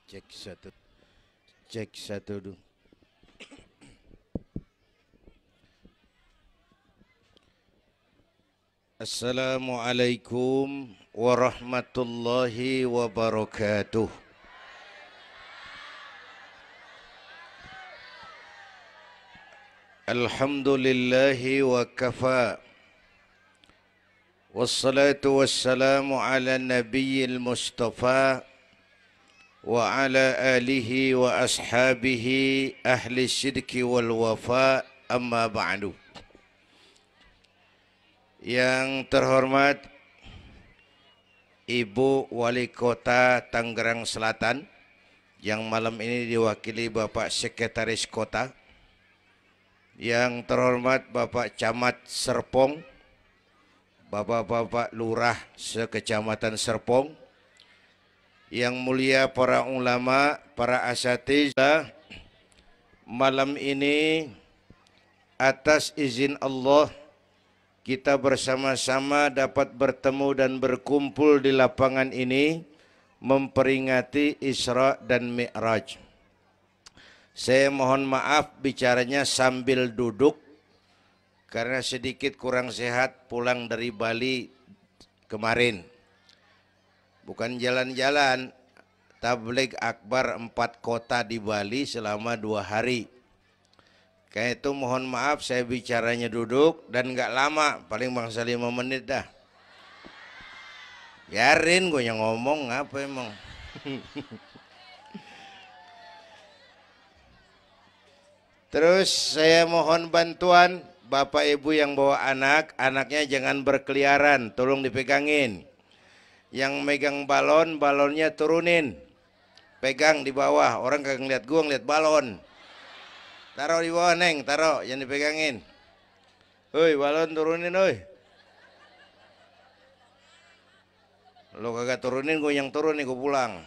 Cek satu, cek satu dulu. Assalamualaikum warahmatullahi wabarakatuh. Alhamdulillahi wa kafa. Wassalatu wassalamu ala nabiyil mustafa wa ala alihi wa ashabihi ahli syirki wal wafa, amma ba'du. Yang terhormat Ibu Wali Kota Tangerang Selatan, yang malam ini diwakili Bapak Sekretaris Kota, yang terhormat Bapak Camat Serpong, Bapak-bapak Lurah sekecamatan Serpong, yang mulia para ulama, para asatidzah, malam ini atas izin Allah kita bersama-sama dapat bertemu dan berkumpul di lapangan ini memperingati Isra dan Mi'raj. Saya mohon maaf bicaranya sambil duduk karena sedikit kurang sehat pulang dari Bali kemarin. Bukan jalan-jalan, tabligh akbar 4 kota di Bali selama 2 hari. Kayak itu mohon maaf saya bicaranya duduk dan nggak lama, paling bangsa 5 menit dah. Biarin gue yang ngomong, apa emang. Terus saya mohon bantuan Bapak Ibu yang bawa anak, anaknya jangan berkeliaran, tolong dipegangin. Yang megang balon, balonnya turunin. Pegang di bawah, orang kagak ngeliat gua, ngeliat balon. Taruh di bawah, Neng, taruh, jangan dipegangin. Hoi, balon turunin, hoi. Lo kagak turunin, gue yang turun nih, gue pulang.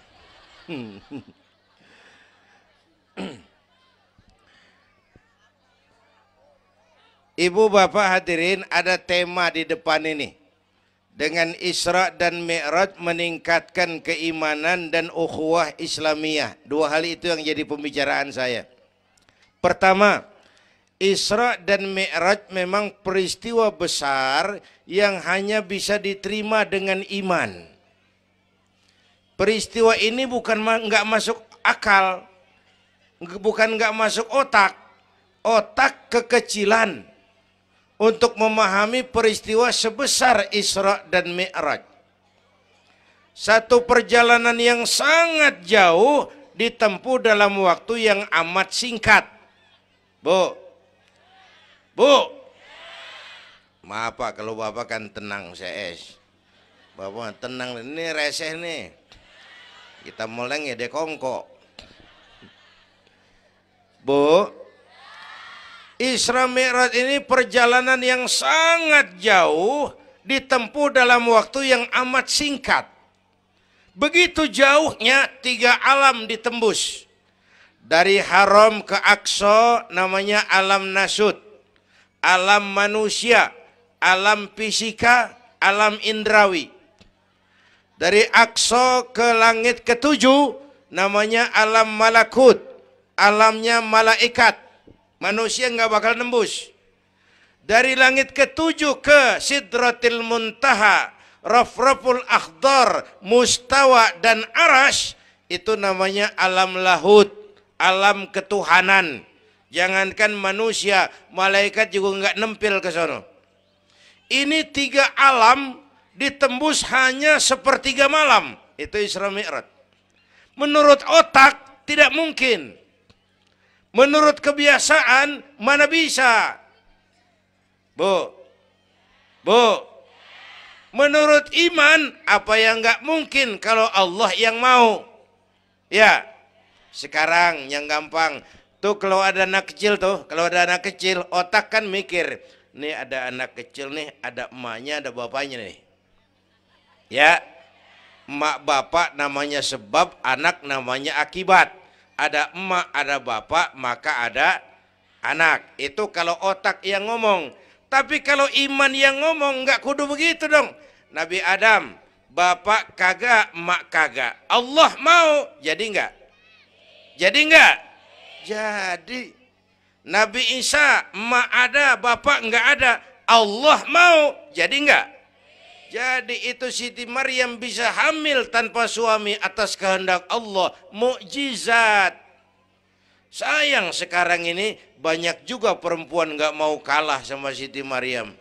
Ibu bapak hadirin, ada tema di depan ini. Dengan Isra dan Mi'raj meningkatkan keimanan dan ukhuwah Islamiyah. 2 hal itu yang jadi pembicaraan saya. Pertama, Isra dan Mi'raj memang peristiwa besar yang hanya bisa diterima dengan iman. Peristiwa ini bukan nggak masuk akal, bukan nggak masuk otak. Otak kekecilan untuk memahami peristiwa sebesar Isra dan Mi'raj. Satu perjalanan yang sangat jauh ditempuh dalam waktu yang amat singkat. Bu, maaf Pak, kalau Bapak kan tenang CS. Bapak tenang, ini reseh nih. Kita meleng ya dekongko. Bu, Isra Mi'raj ini perjalanan yang sangat jauh ditempuh dalam waktu yang amat singkat. Begitu jauhnya 3 alam ditembus. Dari Haram ke Aqsa namanya alam nasut, alam manusia, alam fisika, alam indrawi. Dari Aqsa ke langit ke-7 namanya alam malakut, alamnya malaikat. Manusia nggak bakal nembus. Dari langit ke-7 ke Sidratil Muntaha, Rafraful Akhdar, Mustawa dan Arash, itu namanya alam lahut, alam ketuhanan. Jangankan manusia, malaikat juga nggak nempel ke sono. Ini 3 alam ditembus hanya sepertiga malam. Itu Isra Mi'raj. Menurut otak tidak mungkin. Menurut kebiasaan mana bisa? Bu, menurut iman apa yang nggak mungkin kalau Allah yang mau? Ya, sekarang yang gampang tuh kalau ada anak kecil tuh, kalau ada anak kecil otak kan mikir, nih ada anak kecil nih, ada emaknya, ada bapaknya nih. Ya, emak bapak namanya sebab, anak namanya akibat. Ada emak, ada bapak, maka ada anak. Itu kalau otak yang ngomong. Tapi kalau iman yang ngomong, nggak kudu begitu dong. Nabi Adam, bapak kagak, emak kagak. Allah mau, jadi nggak? Jadi enggak? Jadi. Nabi Isa emak ada, bapak enggak ada. Allah mau, jadi enggak? Jadi itu Siti Maryam bisa hamil tanpa suami atas kehendak Allah. Mukjizat. Sayang sekarang ini banyak juga perempuan nggak mau kalah sama Siti Maryam.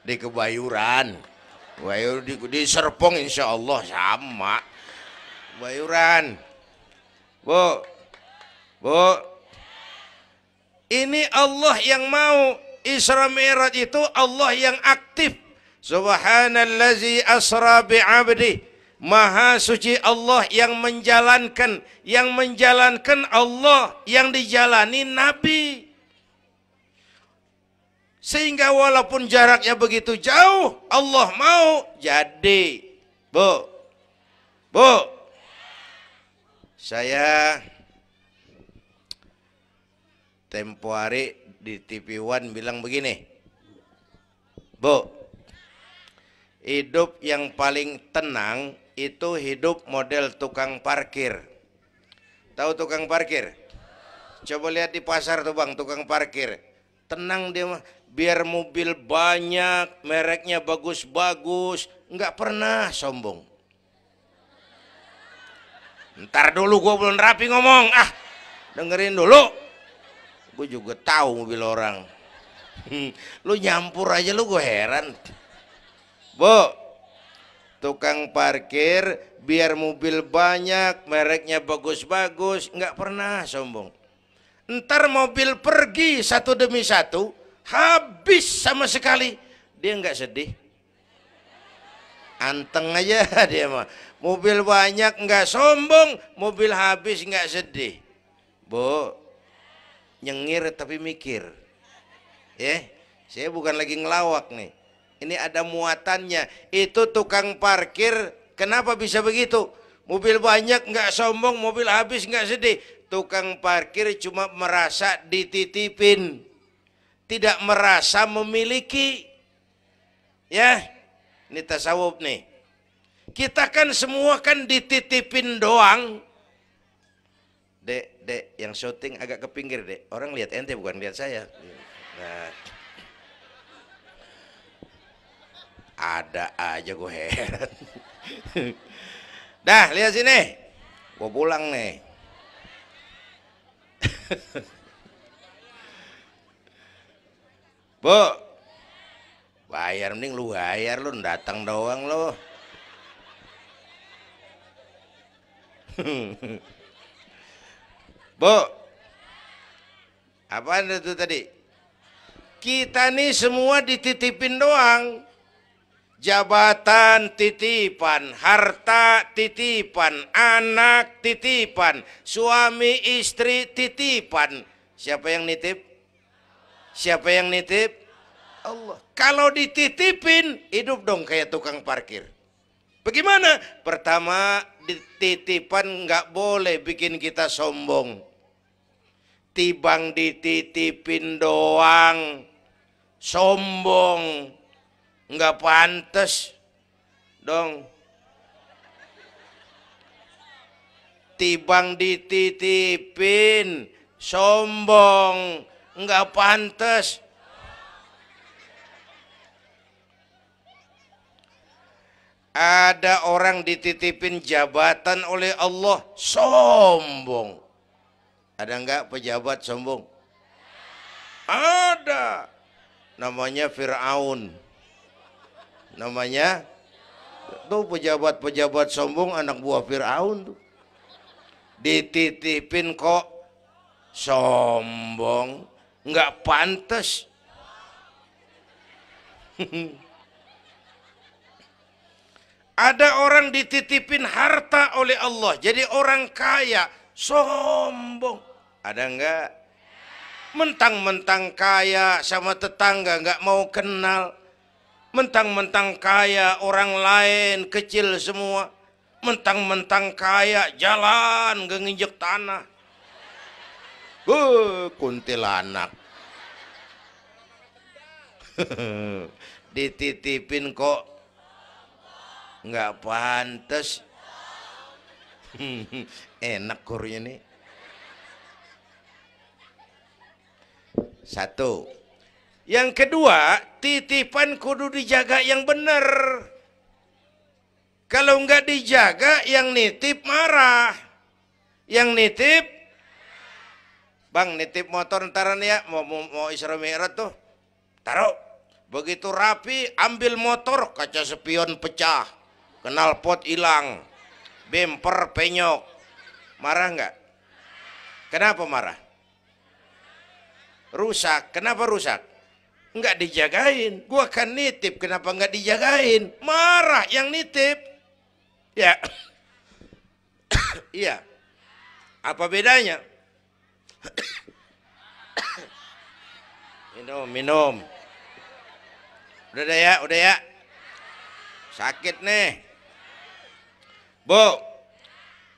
Di Kebayuran, di Serpong insya Allah sama. Kebayuran, Bu, ini Allah yang mau. Isra Mi'raj itu Allah yang aktif. Subhanallazi asra bi'abdi. Maha suci Allah yang menjalankan. Yang menjalankan Allah, yang dijalani Nabi. Sehingga walaupun jaraknya begitu jauh, Allah mau jadi. Bu, saya tempo hari di TV One bilang begini, Bu, hidup yang paling tenang itu hidup model tukang parkir. Tahu tukang parkir? Coba lihat di pasar tuh bang, tukang parkir. Tenang dia mah, biar mobil banyak, mereknya bagus-bagus, nggak pernah sombong. Ntar dulu gue belum rapi ngomong, dengerin dulu. Gue juga tahu mobil orang. Lu nyampur aja lu, gue heran. Bu, tukang parkir biar mobil banyak, mereknya bagus-bagus, nggak pernah sombong. Ntar mobil pergi satu demi satu, habis sama sekali, dia nggak sedih. Anteng aja dia mah. Mobil banyak nggak sombong, mobil habis nggak sedih. Bu, nyengir tapi mikir. Saya bukan lagi ngelawak nih. Ini ada muatannya. Itu tukang parkir kenapa bisa begitu? Mobil banyak nggak sombong, mobil habis nggak sedih. Tukang parkir cuma merasa dititipin, tidak merasa memiliki. Ya, ini tasawuf nih. Kita kan semua kan dititipin doang. Dek, yang syuting agak ke pinggir, Dek. Orang lihat ente bukan lihat saya. Nah, ada aja gue heran. Dah, lihat sini. Gue pulang nih. Bu, bayar, mending lu bayar, lu datang doang lu. Bu, apaan itu tadi? Kita nih semua dititipin doang. Jabatan titipan, harta titipan, anak titipan, suami istri titipan. Siapa yang nitip? Siapa yang nitip? Allah. Kalau dititipin, hidup dong kayak tukang parkir. Bagaimana? Pertama, titipan nggak boleh bikin kita sombong. Tibang dititipin doang, sombong, nggak pantas dong. Tibang dititipin, sombong, nggak pantas. Ada orang dititipin jabatan oleh Allah, sombong. Ada enggak pejabat sombong? Ada. Namanya Fir'aun. Namanya tuh pejabat-pejabat sombong, anak buah Fir'aun tuh. Dititipin kok sombong, enggak pantas. Ada orang dititipin harta oleh Allah, jadi orang kaya, sombong. Ada enggak? Mentang-mentang kaya sama tetangga enggak mau kenal. Mentang-mentang kaya orang lain kecil semua. Mentang-mentang kaya jalan enggak nginjek tanah. Kuntilanak. Dititipin kok nggak pantas. Enak kurnya nih. Satu. Yang kedua, titipan kudu dijaga yang benar. Kalau nggak dijaga, yang nitip marah. Yang nitip, bang nitip motor ntaran ya, mau Isra Mi'raj tuh, taruh. Begitu rapi, ambil motor, kaca spion pecah, knalpot hilang, bemper penyok. Marah nggak? Kenapa marah? Rusak. Kenapa rusak? Nggak dijagain. Gua kan nitip, kenapa nggak dijagain? Marah yang nitip. Ya, iya. Apa bedanya? Minum. Udah ya. Sakit nih. Bu,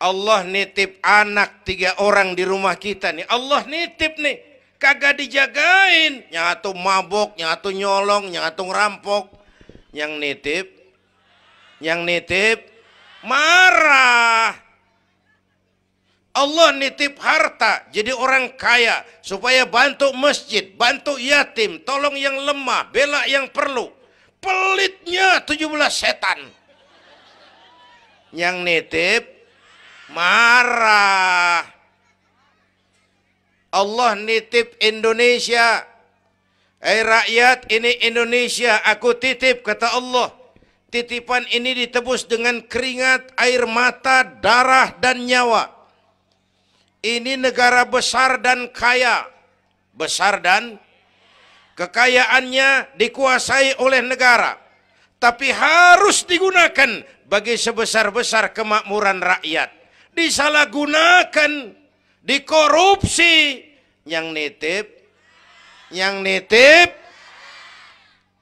Allah nitip anak 3 orang di rumah kita nih. Allah nitip nih. Kagak dijagain. Nyatu mabok, nyatu nyolong, nyatu ngerampok. Yang nitip marah. Allah nitip harta jadi orang kaya supaya bantu masjid, bantu yatim, tolong yang lemah, bela yang perlu. Pelitnya 17 setan. Yang nitip marah. Allah nitip Indonesia. Rakyat, ini Indonesia aku titip, kata Allah. Titipan ini ditebus dengan keringat, air mata, darah dan nyawa. Ini negara besar dan kaya. Besar dan kekayaannya dikuasai oleh negara. Tapi harus digunakan bagi sebesar-besar kemakmuran rakyat. Disalahgunakan, dikorupsi. Yang nitip,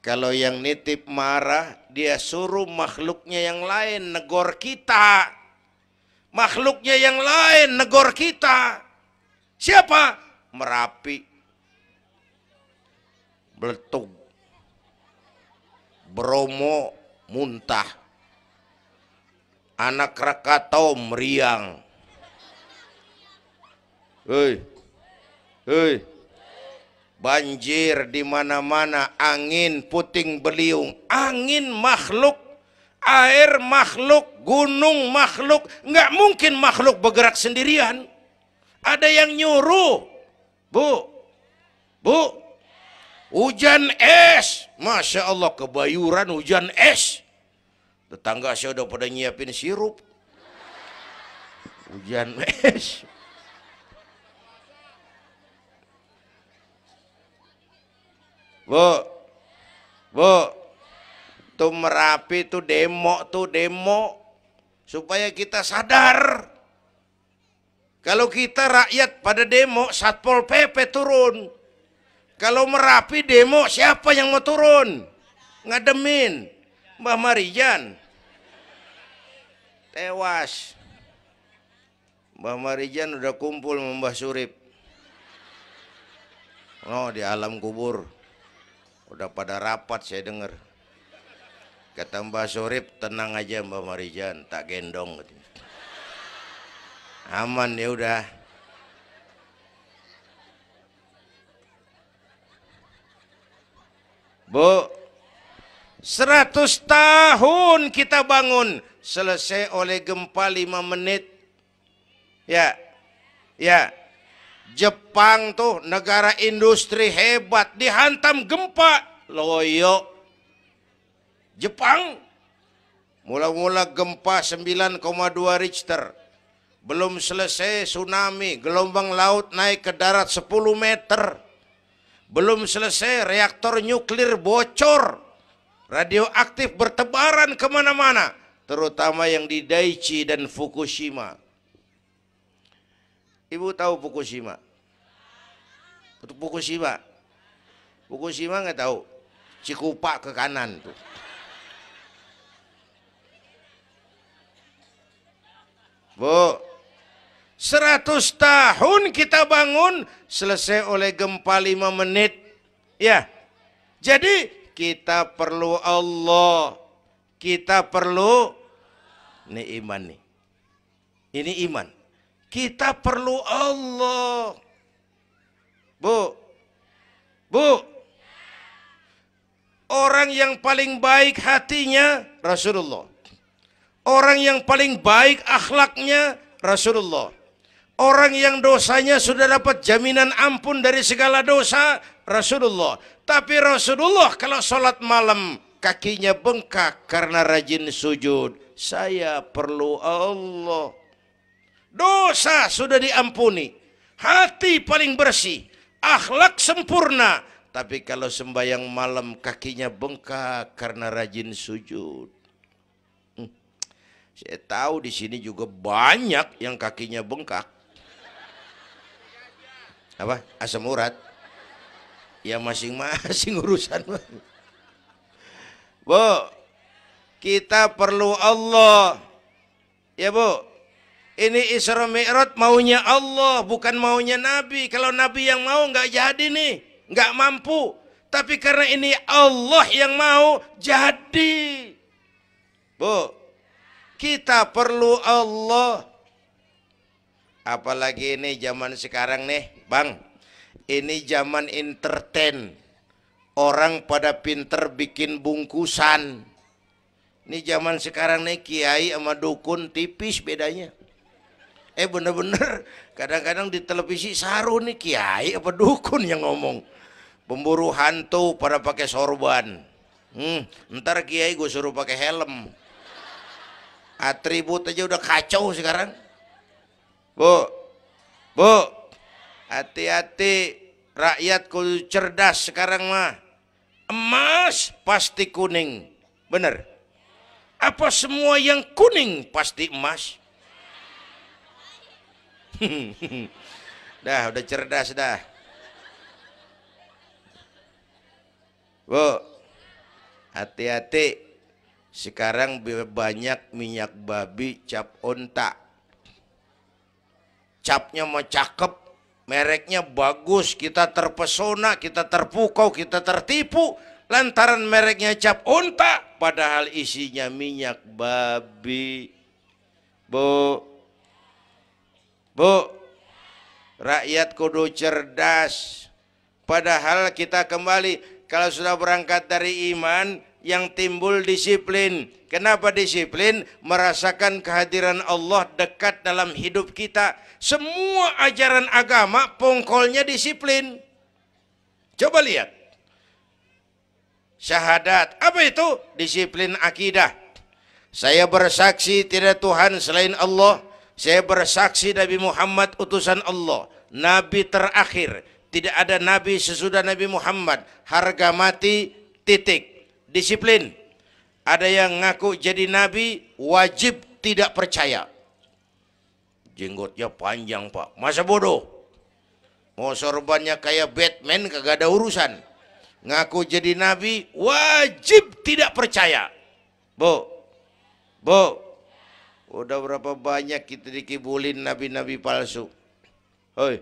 kalau yang nitip marah, dia suruh makhluknya yang lain negor kita. Makhluknya yang lain negor kita. Siapa? Merapi, Beletung, Bromo muntah, Anak Krakatau meriang. Hei, banjir di mana-mana, angin puting beliung, angin makhluk, air makhluk, gunung makhluk. Nggak mungkin makhluk bergerak sendirian. Ada yang nyuruh. Bu, hujan es. Masya Allah, kebayuran hujan es. Tetangga saya udah pada nyiapin sirup. Hujan es. Bu, tuh Merapi tuh demo supaya kita sadar. Kalau kita rakyat pada demo, Satpol PP turun. Kalau Merapi demo, siapa yang mau turun? Ngademin. Mbah Marijan tewas. Mbah Marijan udah kumpul sama Mbah Surip. Oh, di alam kubur. Udah pada rapat saya dengar. Kata Mbah Surip, tenang aja Mbah Marijan, tak gendong. Aman ya udah. Bu, 100 tahun kita bangun, selesai oleh gempa 5 menit. Ya. Jepang tuh negara industri hebat, dihantam gempa, loyo. Jepang mula-mula gempa 9,2 Richter. Belum selesai tsunami, gelombang laut naik ke darat 10 meter. Belum selesai reaktor nuklir bocor. Radioaktif bertebaran kemana-mana. Terutama yang di Daiichi dan Fukushima. Ibu tahu Fukushima? Fukushima nggak tahu. Cikupa ke kanan tuh. Bu, 100 tahun kita bangun, selesai oleh gempa 5 menit. Ya, jadi kita perlu Allah. Kita perlu, ini iman nih. Ini iman. Kita perlu Allah. Bu, bu, orang yang paling baik hatinya Rasulullah. Orang yang paling baik akhlaknya Rasulullah. Orang yang dosanya sudah dapat jaminan ampun dari segala dosa Rasulullah. Tapi Rasulullah kalau sholat malam kakinya bengkak karena rajin sujud. Saya perlu Allah. Dosa sudah diampuni. Hati paling bersih. Akhlak sempurna. Tapi kalau sembahyang malam kakinya bengkak karena rajin sujud. Saya tahu di sini juga banyak yang kakinya bengkak. Apa? Asam urat. Ya masing-masing urusan. Bu, kita perlu Allah. Ya bu, ini Isra Mi'raj maunya Allah, bukan maunya Nabi. Kalau Nabi yang mau nggak jadi nih, nggak mampu. Tapi karena ini Allah yang mau, jadi. Bu, kita perlu Allah. Apalagi ini zaman sekarang nih, Bang. Ini zaman entertain. Orang pada pinter bikin bungkusan. Ini zaman sekarang nih kiai sama dukun tipis bedanya. Bener-bener kadang-kadang di televisi saru nih kiai apa dukun yang ngomong. Pemburu hantu pada pakai sorban. Ntar kiai gue suruh pakai helm. Atribut aja udah kacau sekarang. Bu, hati-hati, rakyat kudu cerdas sekarang mah. Emas pasti kuning, bener? Apa semua yang kuning pasti emas? Udah cerdas dah. Bu, hati-hati. Sekarang banyak minyak babi cap onta. Capnya mah cakep, mereknya bagus, kita terpesona, kita terpukau, kita tertipu lantaran mereknya cap onta, padahal isinya minyak babi. Bu, rakyat kudu cerdas. Padahal kita kembali, kalau sudah berangkat dari iman, yang timbul disiplin. Kenapa disiplin? Merasakan kehadiran Allah dekat dalam hidup kita. Semua ajaran agama pongkolnya disiplin. Coba lihat. Syahadat, apa itu? Disiplin akidah. Saya bersaksi tidak Tuhan selain Allah. Saya bersaksi Nabi Muhammad utusan Allah, Nabi terakhir. Tidak ada Nabi sesudah Nabi Muhammad. Harga mati, titik. Disiplin. Ada yang ngaku jadi Nabi, wajib tidak percaya. Jenggotnya panjang pak, masa bodoh. Mau sorbannya kayak Batman, kagak ada urusan. Ngaku jadi Nabi, wajib tidak percaya. Bu, udah berapa banyak kita dikibulin nabi-nabi palsu. Hoi,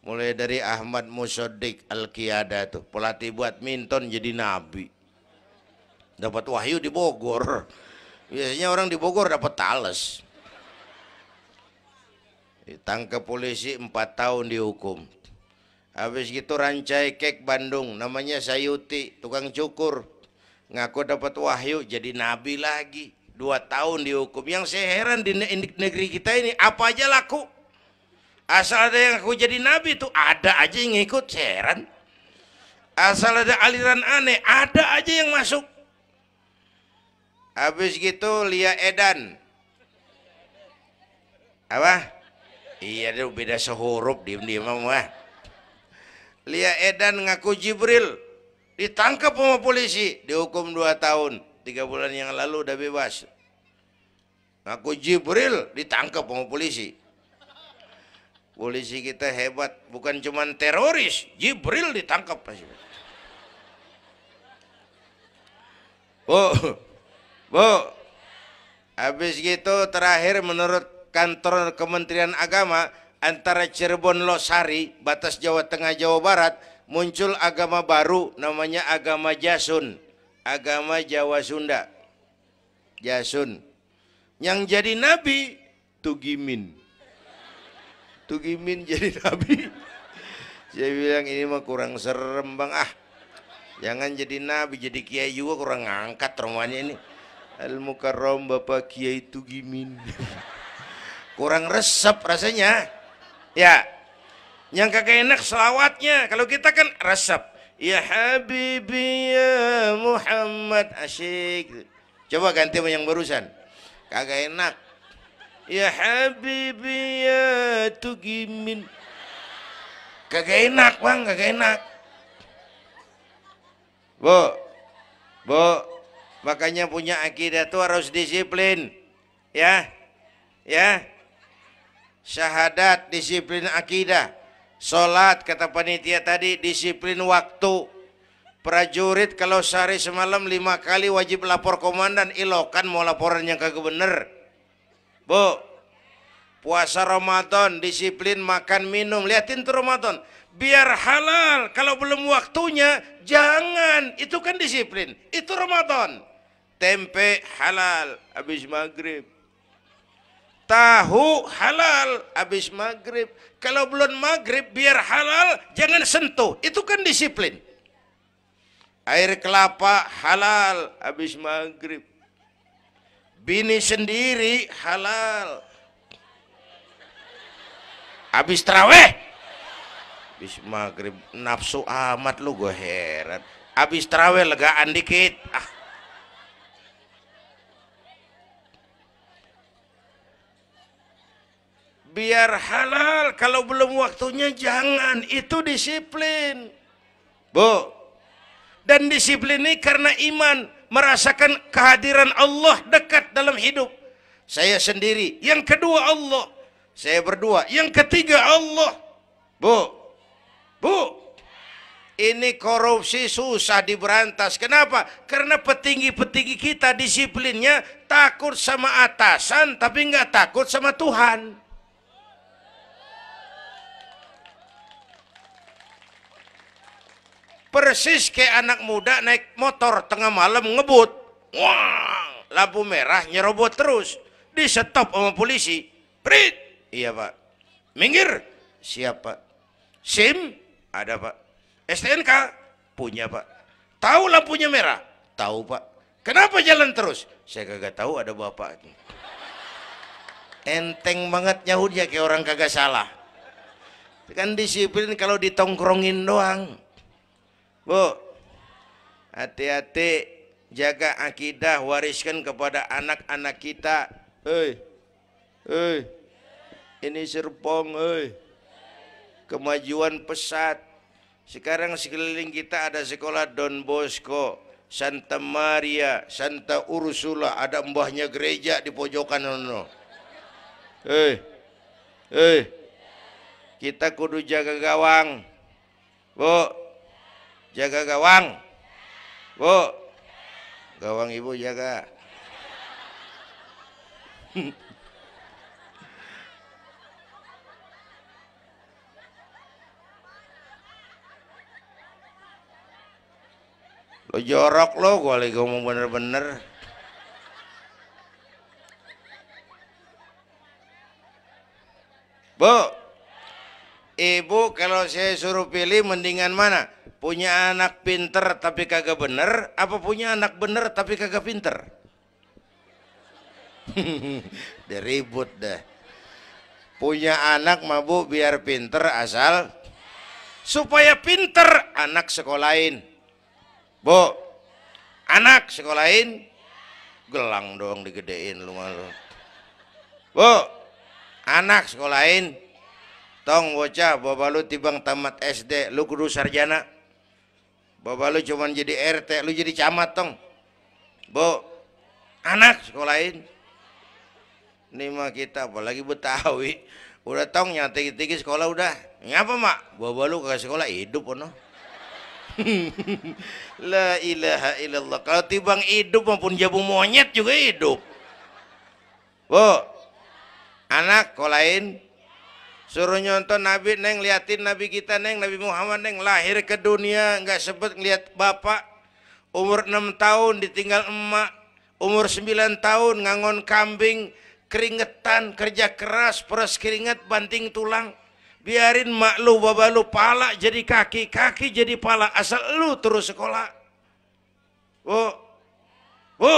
mulai dari Ahmad Musaddiq Al-Qiyada tuh, pelatih badminton jadi nabi. Dapat wahyu di Bogor. Biasanya orang di Bogor dapat tales. Ditangkap polisi 4 tahun dihukum. Habis gitu Rancai Kek Bandung, namanya Sayuti, tukang cukur. Ngaku dapat wahyu jadi nabi lagi. 2 tahun dihukum. Yang saya heran di negeri kita ini apa aja laku. Asal ada yang ngaku jadi nabi tuh ada aja yang ngikut, saya heran. Asal ada aliran aneh, ada aja yang masuk. Habis gitu Lia Edan. Apa? Iya dia beda sehuruf, diem-diem mah. Lia Edan ngaku Jibril, ditangkap sama polisi, dihukum 2 tahun. 3 bulan yang lalu udah bebas. Ngaku Jibril, ditangkap sama polisi. Polisi kita hebat, bukan cuman teroris, Jibril ditangkap. Bu, habis gitu terakhir menurut kantor Kementerian Agama, antara Cirebon Losari, batas Jawa Tengah Jawa Barat, muncul agama baru namanya agama Jasun, agama Jawa Sunda. Jasun. Yang jadi nabi Tugimin. Tugimin jadi nabi. Saya bilang ini mah kurang serem bang, jangan jadi nabi, jadi kiai juga kurang ngangkat rumahnya ini. Al-Mukarram Bapak Kiai Tugimin. Kurang resep rasanya. Ya, yang kagak enak selawatnya. Kalau kita kan resep. Ya Habibi ya Muhammad, asyik. Coba ganti yang barusan. Kagak enak. Ya Habibi ya Tugimin. Kagak enak bang, kagak enak. Bu, makanya punya akidah tuh harus disiplin. Ya, syahadat disiplin akidah. Sholat kata panitia tadi disiplin waktu. Prajurit kalau sehari semalam 5 kali wajib lapor komandan, ilokan mau laporan yang kagak bener. Bu, puasa Ramadan disiplin makan minum, liatin tuh Ramadan biar halal. Kalau belum waktunya jangan, itu kan disiplin, itu Ramadan. Tempe halal habis maghrib, tahu halal habis maghrib. Kalau belum maghrib biar halal jangan sentuh, itu kan disiplin. Air kelapa halal habis maghrib, bini sendiri halal habis taraweh, habis maghrib nafsu amat lu, gue heran. Habis taraweh legaan dikit, biar halal. Kalau belum waktunya jangan, itu disiplin. Bu, dan disiplin ini karena iman, merasakan kehadiran Allah dekat dalam hidup. Saya sendiri, yang kedua Allah. Saya berdua, yang ketiga Allah. Bu, ini korupsi susah diberantas. Kenapa? Karena petinggi-petinggi kita disiplinnya takut sama atasan, tapi nggak takut sama Tuhan. Persis kayak anak muda naik motor tengah malam ngebut, wah, lampu merah nyerobot terus, di stop sama polisi. Prit, iya pak. Minggir, siap pak. SIM ada pak. STNK punya pak. Tahu lampunya merah? Tahu pak. Kenapa jalan terus? Saya kagak tahu, ada bapak. Enteng banget nyahutnya kayak orang kagak salah. Kan disiplin kalau ditongkrongin doang. Bu, hati-hati, jaga akidah, wariskan kepada anak-anak kita. Ini Serpong, kemajuan pesat. Sekarang sekeliling kita ada sekolah Don Bosco, Santa Maria, Santa Ursula, ada mbahnya gereja di pojokan ono. Kita kudu jaga gawang. Bu, jaga gawang. Bu, gawang ibu jaga. Lo jorok lo, gue lagi ngomong bener-bener. Bu, ibu kalau saya suruh pilih mendingan mana? Punya anak pinter tapi kagak bener, apa punya anak bener tapi kagak pinter? Udah ribut dah. Punya anak mah bu biar pinter, asal supaya pinter anak sekolahin. Bu, anak sekolahin, gelang doang digedein lu malu. Bu, anak sekolahin, tong bocah, bapak lu tibang tamat SD, lu kudu sarjana. Bapak lu cuman jadi RT, lu jadi camat tong. Bu, anak sekolahin. Ini mah kita apalagi Betawi, udah tong nyantai-tinggi sekolah udah. Ngapa mak? Bapak lu ke sekolah hidup ono. La ilaha illallah. Kalau tibang hidup maupun jabu monyet juga hidup. Bu, anak sekolahin. Suruh nyonton Nabi neng, liatin Nabi kita neng, Nabi Muhammad neng, lahir ke dunia nggak sempet ngeliat bapak, umur 6 tahun ditinggal emak, umur 9 tahun ngangon kambing, keringetan, kerja keras, peras keringat, banting tulang. Biarin mak lu, baba lu, pala jadi kaki, kaki jadi pala, asal lu terus sekolah. Bu,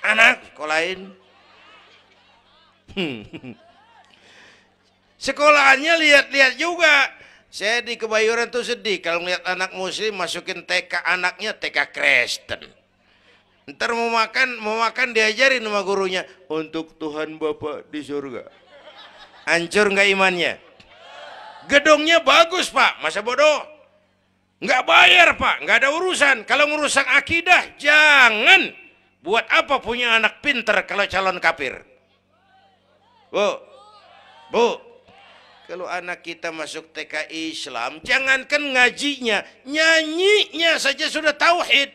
anak sekolahin. Sekolahannya lihat-lihat juga. Saya di Kebayoran tuh sedih kalau ngeliat anak muslim masukin TK, anaknya TK Kristen. Ntar mau makan diajarin sama gurunya untuk Tuhan Bapa di surga. Hancur nggak imannya? Gedungnya bagus Pak, masa bodoh? Nggak bayar Pak, nggak ada urusan. Kalau ngurusan akidah, jangan. Buat apa punya anak pinter kalau calon kafir? Bu, kalau anak kita masuk TK Islam, jangankan ngajinya, nyanyinya saja sudah tauhid.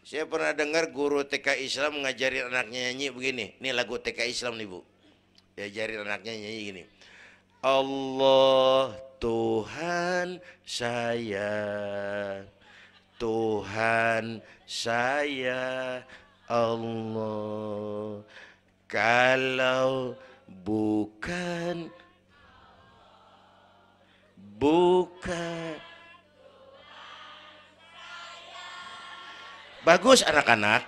Saya pernah dengar guru TK Islam ngajarin anaknya nyanyi begini. Ini lagu TK Islam nih Bu. Diajarin anaknya nyanyi gini. Allah Tuhan saya, Tuhan saya Allah. Kalau bukan bagus anak-anak.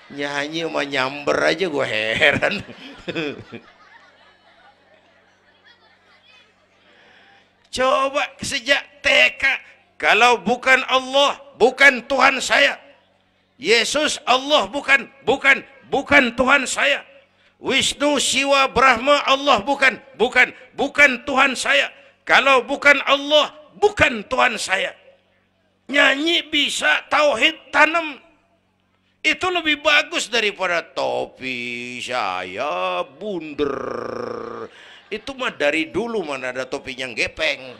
Nyanyi sama nyamber aja gue heran. Coba sejak TK, kalau bukan Allah, bukan Tuhan saya. Yesus Allah bukan Tuhan saya. Wisnu, Siwa, Brahma, Allah bukan Tuhan saya. Kalau bukan Allah, bukan Tuhan saya. Nyanyi bisa, tauhid tanam. Itu lebih bagus daripada topi saya bunder. Itu mah dari dulu mana ada topi yang gepeng.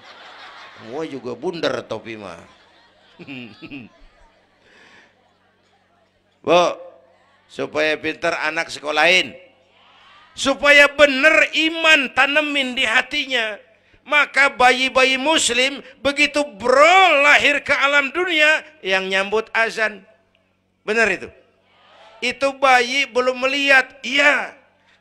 Semua juga bunder topi mah. Bu, supaya pintar anak sekolahin. Supaya benar iman tanemin di hatinya. Maka bayi-bayi muslim begitu lahir ke alam dunia yang nyambut azan. Benar itu? Itu bayi belum melihat, iya.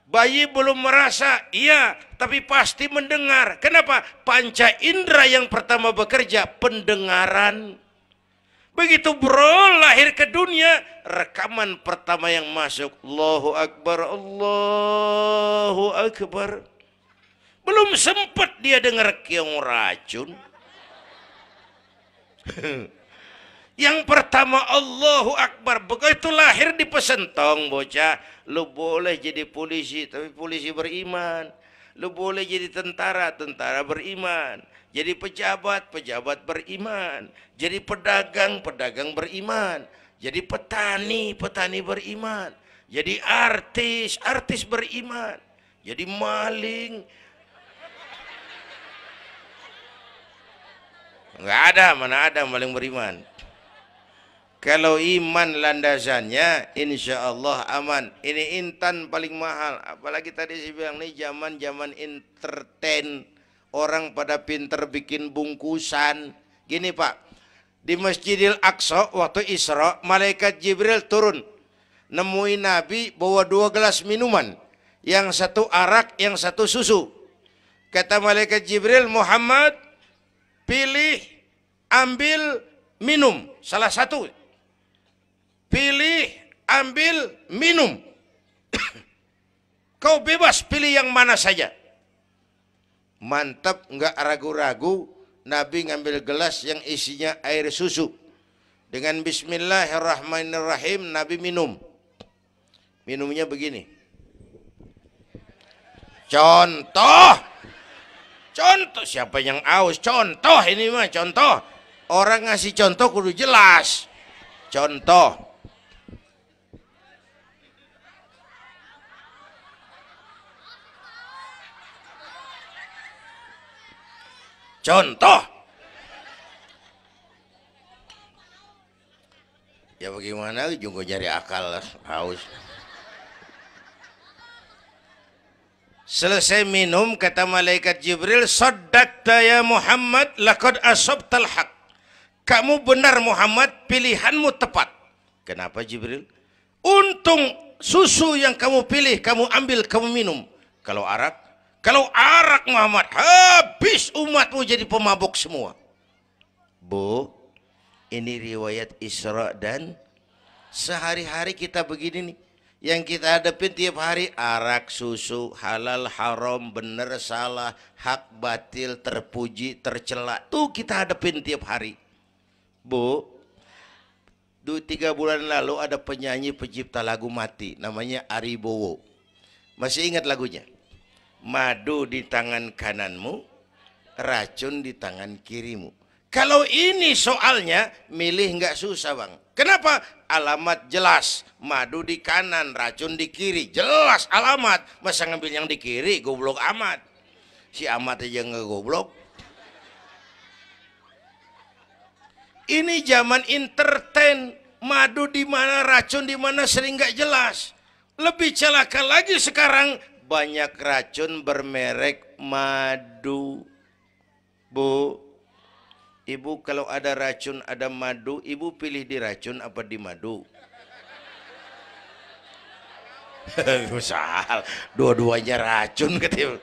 Bayi belum merasa, iya. Tapi pasti mendengar. Kenapa? Panca indera yang pertama bekerja, pendengaran. Begitu lahir ke dunia, rekaman pertama yang masuk, Allahu Akbar, Allahu Akbar. Belum sempat dia dengar keong racun. Yang pertama Allahu Akbar. Begitu lahir di pesentong bocah, lu boleh jadi polisi, tapi polisi beriman. Lu boleh jadi tentara, tentara beriman. Jadi pejabat, pejabat beriman. Jadi pedagang, pedagang beriman. Jadi petani, petani beriman. Jadi artis, artis beriman. Jadi maling. Enggak ada, mana ada maling beriman. Kalau iman landasannya, insya Allah aman. Ini intan paling mahal. Apalagi tadi saya bilang, ini zaman entertain. Orang pada pinter bikin bungkusan. Gini Pak, di Masjidil Aqsa waktu Isra, malaikat Jibril turun. Nemuin Nabi bawa 2 gelas minuman. Yang satu arak, yang satu susu. Kata malaikat Jibril, Muhammad, pilih, ambil, minum. Salah satu. Pilih, ambil, minum. Kau bebas pilih yang mana saja. Mantap, nggak ragu-ragu. Nabi ngambil gelas yang isinya air susu. Dengan Bismillahirrahmanirrahim, Nabi minum. Minumnya begini. Contoh. Contoh, siapa yang aus? Contoh ini mah, contoh. Orang ngasih contoh kudu jelas. Contoh. Contoh. Ya bagaimana juga nyari akal haus. Selesai minum kata malaikat Jibril, "Shaddaqta ya Muhammad, laqad asabtal haq." Kamu benar Muhammad, pilihanmu tepat. Kenapa Jibril? Untung susu yang kamu pilih, kamu ambil, kamu minum. Kalau arak Muhammad, habis umatmu jadi pemabuk semua. Bu, ini riwayat Isra dan sehari-hari kita begini nih. Yang kita hadapin tiap hari arak, susu, halal, haram, benar, salah, hak, batil, terpuji, tercela. Tuh kita hadapin tiap hari. Bu, 3 bulan lalu ada penyanyi pencipta lagu mati, namanya Ari Bowo. Masih ingat lagunya? Madu di tangan kananmu, racun di tangan kirimu. Kalau ini soalnya, milih nggak susah bang. Kenapa? Alamat jelas. Madu di kanan, racun di kiri. Jelas alamat. Masa ngambil yang di kiri, goblok amat. Si amat aja nggak goblok. Ini zaman entertain. Madu di mana, racun di mana sering nggak jelas. Lebih celaka lagi sekarang, banyak racun bermerek madu. Bu, ibu kalau ada racun, ada madu, ibu pilih di racun apa di madu? Misal, dua-duanya racun katanya.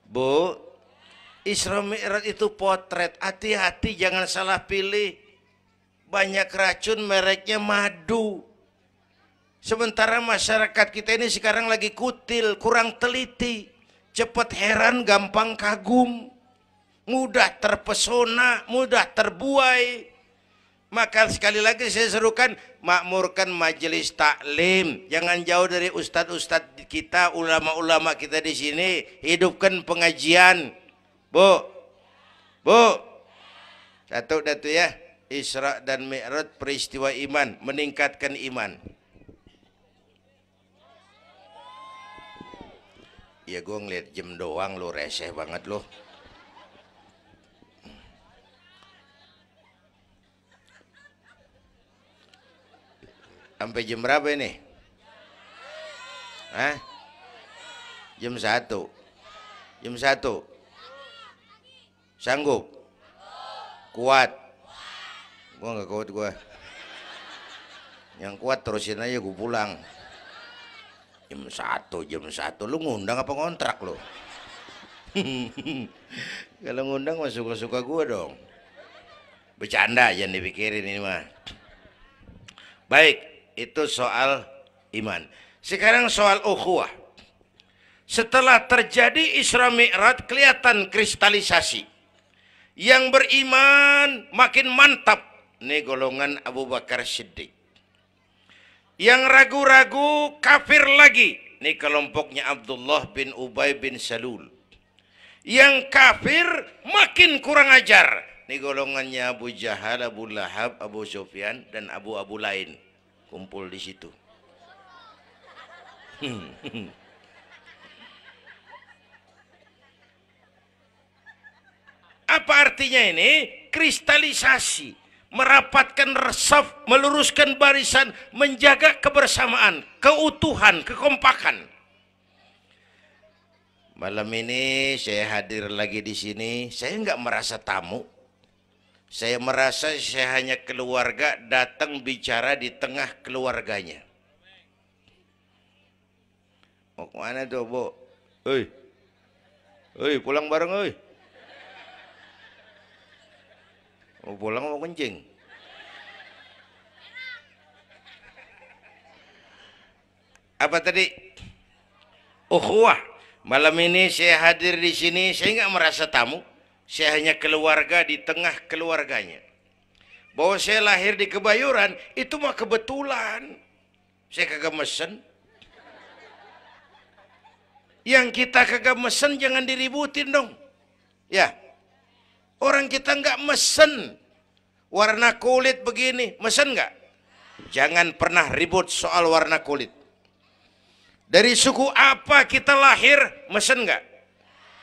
Bu, Isra Mi'raj itu potret, hati-hati jangan salah pilih. Banyak racun mereknya madu. Sementara masyarakat kita ini sekarang lagi kutil, kurang teliti, cepat heran, gampang kagum, mudah terpesona, mudah terbuai. Maka sekali lagi saya serukan, makmurkan majelis taklim, jangan jauh dari ustadz-ustadz kita, ulama-ulama kita di sini, hidupkan pengajian. Bu, satu datu ya, Isra dan Mi'raj peristiwa iman, meningkatkan iman. Ya gue ngeliat jam doang, lo reseh banget lo. Sampai jam berapa ini? Hah? Jam 1. Jam 1. Sanggup? Kuat? Gue gak kuat gue. Yang kuat terusin aja, gue pulang. Jam 1. Lu ngundang apa ngontrak lu? Kalau ngundang mah suka-suka gue dong. Bercanda, jangan dipikirin ini mah. Baik, itu soal iman. Sekarang soal ukhuwah. Setelah terjadi Isra Mi'raj, kelihatan kristalisasi. Yang beriman makin mantap. Ini golongan Abu Bakar Siddiq. Yang ragu-ragu kafir lagi. Ini kelompoknya Abdullah bin Ubay bin Salul. Yang kafir makin kurang ajar. Ini golongannya Abu Jahal, Abu Lahab, Abu Sufyan, dan Abu lain. Kumpul di situ. Apa artinya ini? Kristalisasi. Merapatkan resaf, meluruskan barisan, menjaga kebersamaan, keutuhan, kekompakan. Malam ini saya hadir lagi di sini. Saya nggak merasa tamu. Saya merasa saya hanya keluarga datang bicara di tengah keluarganya. Mau kemana tuh, Bu? Pulang bareng, oi. Mau pulang mau kencing. Apa tadi? Ukhuwah. Malam ini saya hadir di sini, saya nggak merasa tamu. Saya hanya keluarga di tengah keluarganya. Bahwa saya lahir di Kebayoran itu mah kebetulan. Saya kagak mesen. Yang kita kagak mesen jangan diributin dong. Ya. Orang kita nggak mesen warna kulit begini, mesen nggak? Jangan pernah ribut soal warna kulit. Dari suku apa kita lahir, mesen nggak?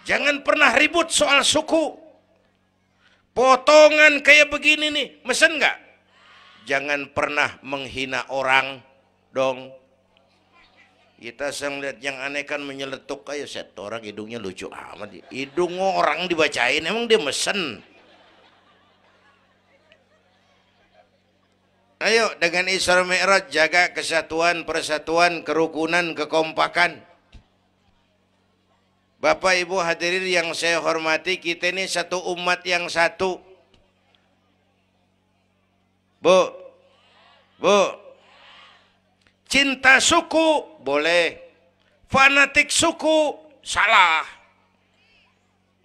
Jangan pernah ribut soal suku. Potongan kayak begini nih, mesen nggak? Jangan pernah menghina orang dong. Kita sering lihat yang aneh kan menyeletuk kayak set orang hidungnya lucu amat. Hidung orang dibacain emang dia mesen. Ayo dengan Isra Mi'raj jaga kesatuan, persatuan, kerukunan, kekompakan. Bapak Ibu hadirin yang saya hormati, kita ini satu umat yang satu. Bu, cinta suku boleh, fanatik suku salah.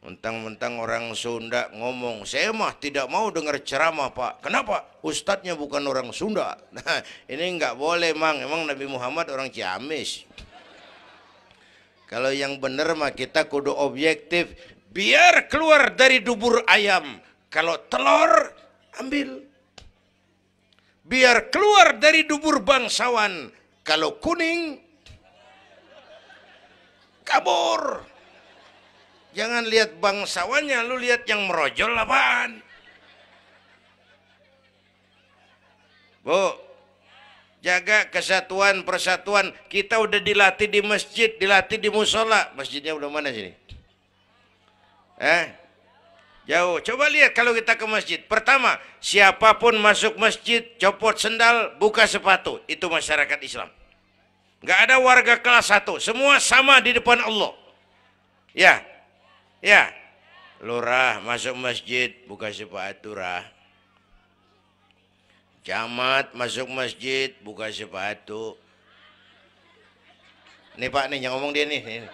Mentang-mentang orang Sunda ngomong, saya mah tidak mau dengar ceramah Pak. Kenapa? Ustadznya bukan orang Sunda. Nah, ini nggak boleh Mang. Emang Nabi Muhammad orang Ciamis. Kalau yang benar mah kita kudu objektif. Biar keluar dari dubur ayam. Kalau telur, ambil. Biar keluar dari dubur bangsawan. Kalau kuning, kabur. Jangan lihat bangsawannya, lu lihat yang merojol apaan. Bu, jaga kesatuan, persatuan. Kita udah dilatih di masjid, dilatih di musola. Masjidnya udah mana sini? Jauh. Coba lihat kalau kita ke masjid. Pertama, siapapun masuk masjid, copot sendal, buka sepatu. Itu masyarakat Islam. Nggak ada warga kelas 1. Semua sama di depan Allah. Ya, lurah masuk masjid, buka sepatu rah. Camat masuk masjid, buka sepatu. Nih Pak nih yang ngomong dia nih.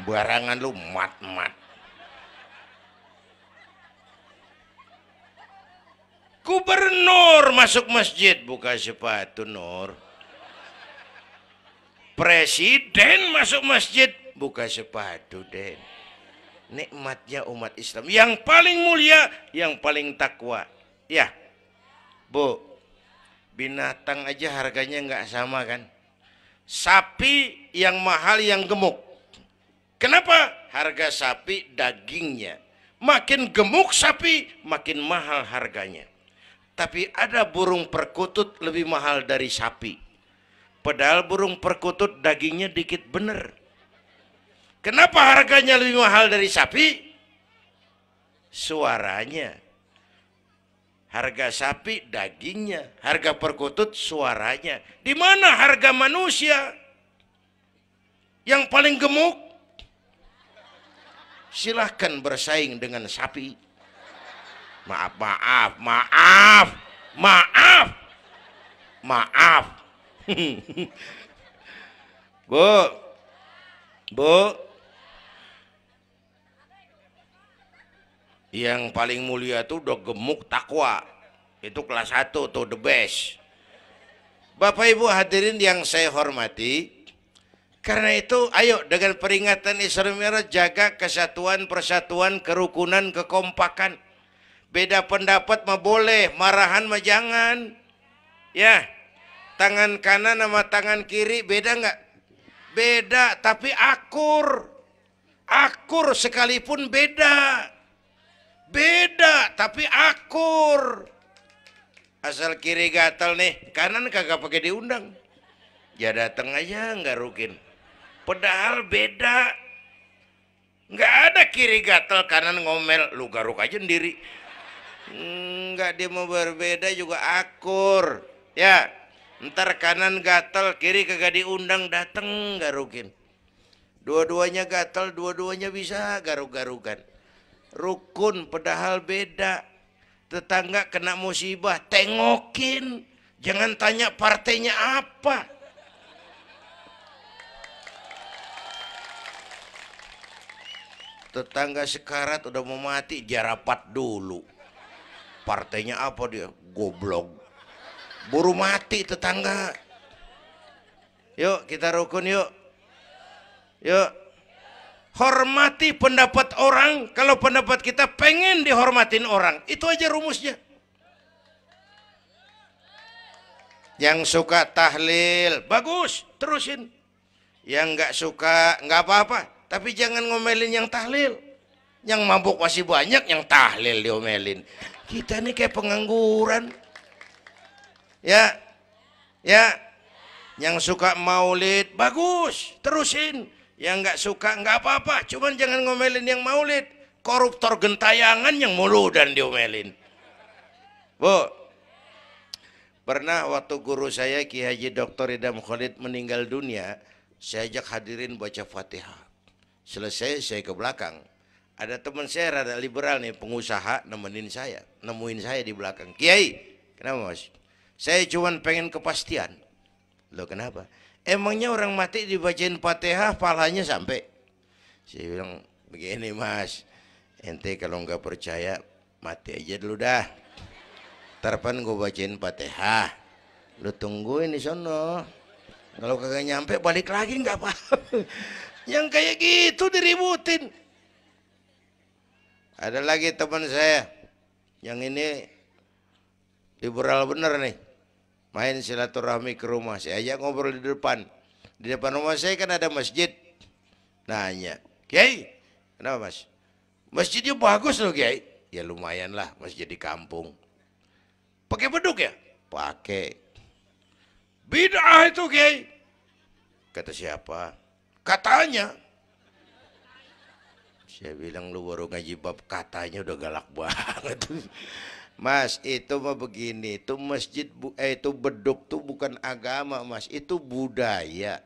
Barangan lu mat. Gubernur masuk masjid, buka sepatu Nur. Presiden masuk masjid, buka sepatu Den. Nikmatnya umat Islam yang paling mulia, yang paling takwa. Ya, Bu, binatang aja harganya nggak sama kan? Sapi yang mahal yang gemuk. Kenapa? Harga sapi dagingnya. Makin gemuk sapi, makin mahal harganya. Tapi ada burung perkutut lebih mahal dari sapi. Padahal burung perkutut dagingnya dikit bener. Kenapa harganya lebih mahal dari sapi? Suaranya. Harga sapi dagingnya, harga perkutut suaranya. Di mana harga manusia yang paling gemuk? Silahkan bersaing dengan sapi. Maaf. Bu, yang paling mulia tuh udah gemuk takwa. Itu kelas 1 tuh the best. Bapak Ibu hadirin yang saya hormati, karena itu ayo dengan peringatan Isra Mi'raj jaga kesatuan, persatuan, kerukunan, kekompakan. Beda pendapat mah boleh, marahan mah jangan. Ya, tangan kanan sama tangan kiri beda nggak? Beda, tapi akur. Akur sekalipun beda. Beda, tapi akur. Asal kiri gatal nih, kanan kagak pakai diundang. Ya datang aja nggak rukin. Padahal beda. Nggak ada kiri gatal, kanan ngomel. Lu garuk aja sendiri. Nggak, dia mau berbeda juga akur. Ya, ntar kanan gatal, kiri kagak diundang, dateng garukin. Dua-duanya gatal, dua-duanya bisa garuk-garukan. Rukun padahal beda. Tetangga kena musibah, tengokin. Jangan tanya partainya apa. Tetangga sekarat udah mau mati, jarapat dulu. Partainya apa dia? Goblok. Buru mati tetangga. Yuk kita rukun yuk. Yuk. Hormati pendapat orang. Kalau pendapat kita pengen dihormatin orang, itu aja rumusnya. Yang suka tahlil, bagus, terusin. Yang nggak suka, nggak apa-apa. Tapi jangan ngomelin yang tahlil. Yang mabuk masih banyak, yang tahlil diomelin. Kita ini kayak pengangguran. Ya. Yang suka maulid, bagus, terusin. Yang nggak suka, nggak apa-apa. Cuman jangan ngomelin yang maulid. Koruptor gentayangan yang mulu dan diomelin. Bu, Pernah waktu guru saya Ki Haji Dr. Idam Khalid meninggal dunia, saya ajak hadirin baca Fatihah. Selesai saya ke belakang. Ada teman saya rada liberal nih, pengusaha nemuin saya di belakang. Kiai, kenapa mas? Saya cuma pengen kepastian. Loh kenapa? Emangnya orang mati dibacain Fatihah pahalanya sampai? Saya bilang begini mas, ente kalau nggak percaya mati aja dulu dah. Tarpan gue bacain Fatihah, lu tungguin di sono. Kalau kagak nyampe balik lagi nggak apa. Yang kayak gitu diributin. Ada lagi teman saya, yang ini liberal bener nih, main silaturahmi ke rumah. Saya ajak ngobrol di depan. Di depan rumah saya kan ada masjid. Nanya, Kiai, kenapa mas? Masjidnya bagus loh Kiai. Ya lumayan lah, masjid di kampung. Pakai beduk ya? Pakai. Bid'ah itu Kiai. Kata siapa? Katanya. Saya bilang lu baru ngaji bab katanya udah galak banget. Mas, itu mah begini, itu masjid itu beduk tuh bukan agama mas, itu budaya.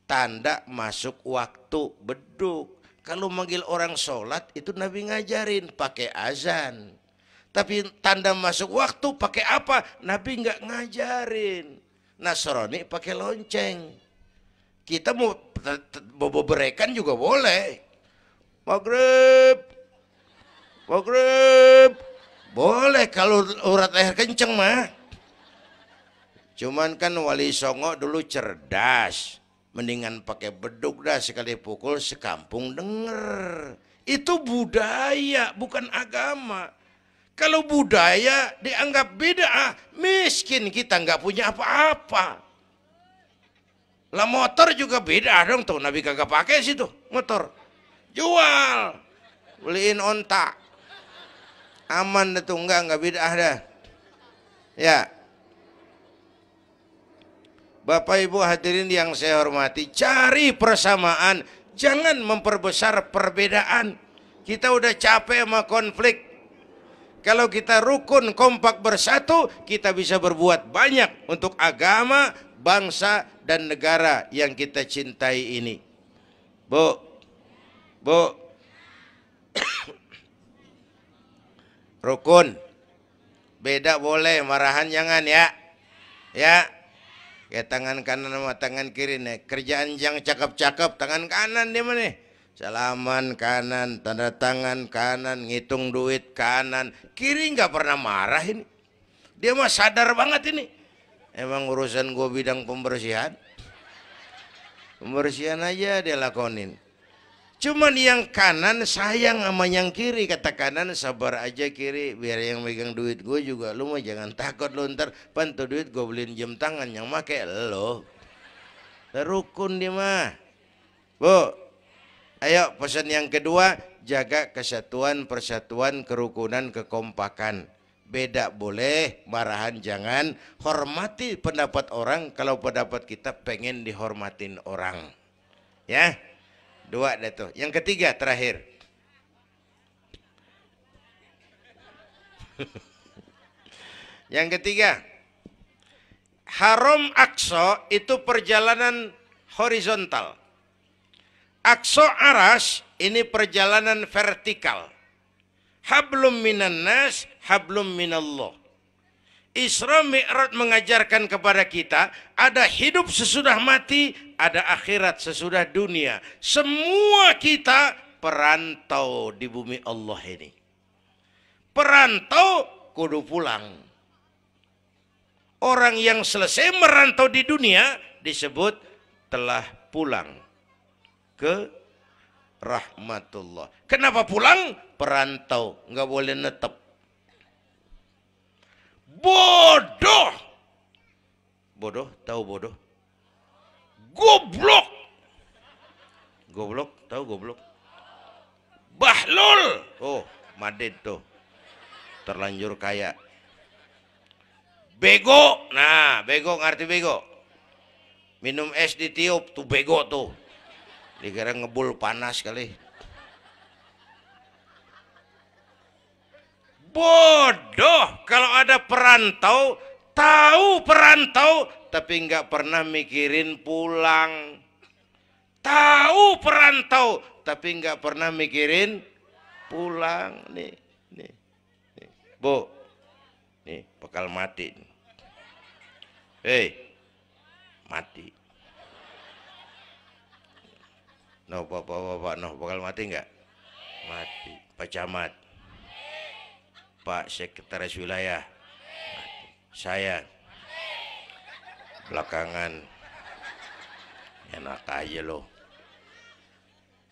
Tanda masuk waktu beduk. Kalau manggil orang sholat itu Nabi ngajarin pakai azan. Tapi tanda masuk waktu pakai apa? Nabi nggak ngajarin. Nasrani pakai lonceng. Kita mau bobo berekan juga boleh. Maghrib, maghrib, boleh kalau urat leher kenceng mah. Cuman kan Wali Songo dulu cerdas. Mendingan pakai beduk dah, sekali pukul sekampung denger. Itu budaya bukan agama. Kalau budaya dianggap bid'ah, miskin kita nggak punya apa-apa. Lah motor juga bid'ah dong tuh, Nabi kagak pakai situ motor. Jual, beliin onta. Aman dah tuh, enggak bid'ah dah. Ya. Bapak Ibu hadirin yang saya hormati, cari persamaan, jangan memperbesar perbedaan. Kita udah capek sama konflik. Kalau kita rukun kompak bersatu, kita bisa berbuat banyak untuk agama, bangsa, dan negara yang kita cintai ini. Bu, rukun, beda boleh, marahan jangan ya. Ya. Kayak tangan kanan sama tangan kiri nih. Kerjaan yang cakep-cakep tangan kanan dia mana? Salaman kanan, tanda tangan kanan, ngitung duit kanan. Kiri nggak pernah marah ini. Dia mah sadar banget ini. Emang urusan gue bidang pembersihan. Pembersihan aja dia lakonin. Cuman yang kanan sayang sama yang kiri. Kata kanan sabar aja kiri, biar yang megang duit gue juga. Lu mah jangan takut lu, ntar pantu duit gue beliin jam tangan yang make lo. Rukun dia mah. Bu, ayo pesan yang kedua, jaga kesatuan, persatuan, kerukunan, kekompakan. Beda boleh, marahan jangan. Hormati pendapat orang kalau pendapat kita pengen dihormatin orang. Ya. Dua dah tuh. Yang ketiga terakhir. Yang ketiga, Haram Aqsa itu perjalanan horizontal. Aqsa Aras ini perjalanan vertikal. Hablum minan nas, hablum minallah. Isra Mi'raj mengajarkan kepada kita ada hidup sesudah mati, ada akhirat sesudah dunia. Semua kita perantau di bumi Allah ini. Perantau kudu pulang. Orang yang selesai merantau di dunia disebut telah pulang ke rahmatullah. Kenapa pulang? Perantau, nggak boleh netep. Bodoh. Bodoh, tahu bodoh? Goblok. Goblok, tahu goblok? Bahlul. Oh, Madid tuh. Terlanjur kaya. Bego. Nah, bego ngerti bego? Minum es ditiup tuh bego tuh. Dikira ngebul panas kali. Bodoh. Kalau ada perantau, Tahu perantau tapi nggak pernah mikirin pulang. Tahu perantau tapi nggak pernah mikirin pulang. Nih, nih, nih. Bu, nih bakal mati. Hei, mati. No, bapak, no, bakal mati nggak? Mati. Pak Camat, Pak Sekretaris Wilayah, saya belakangan enak aja loh.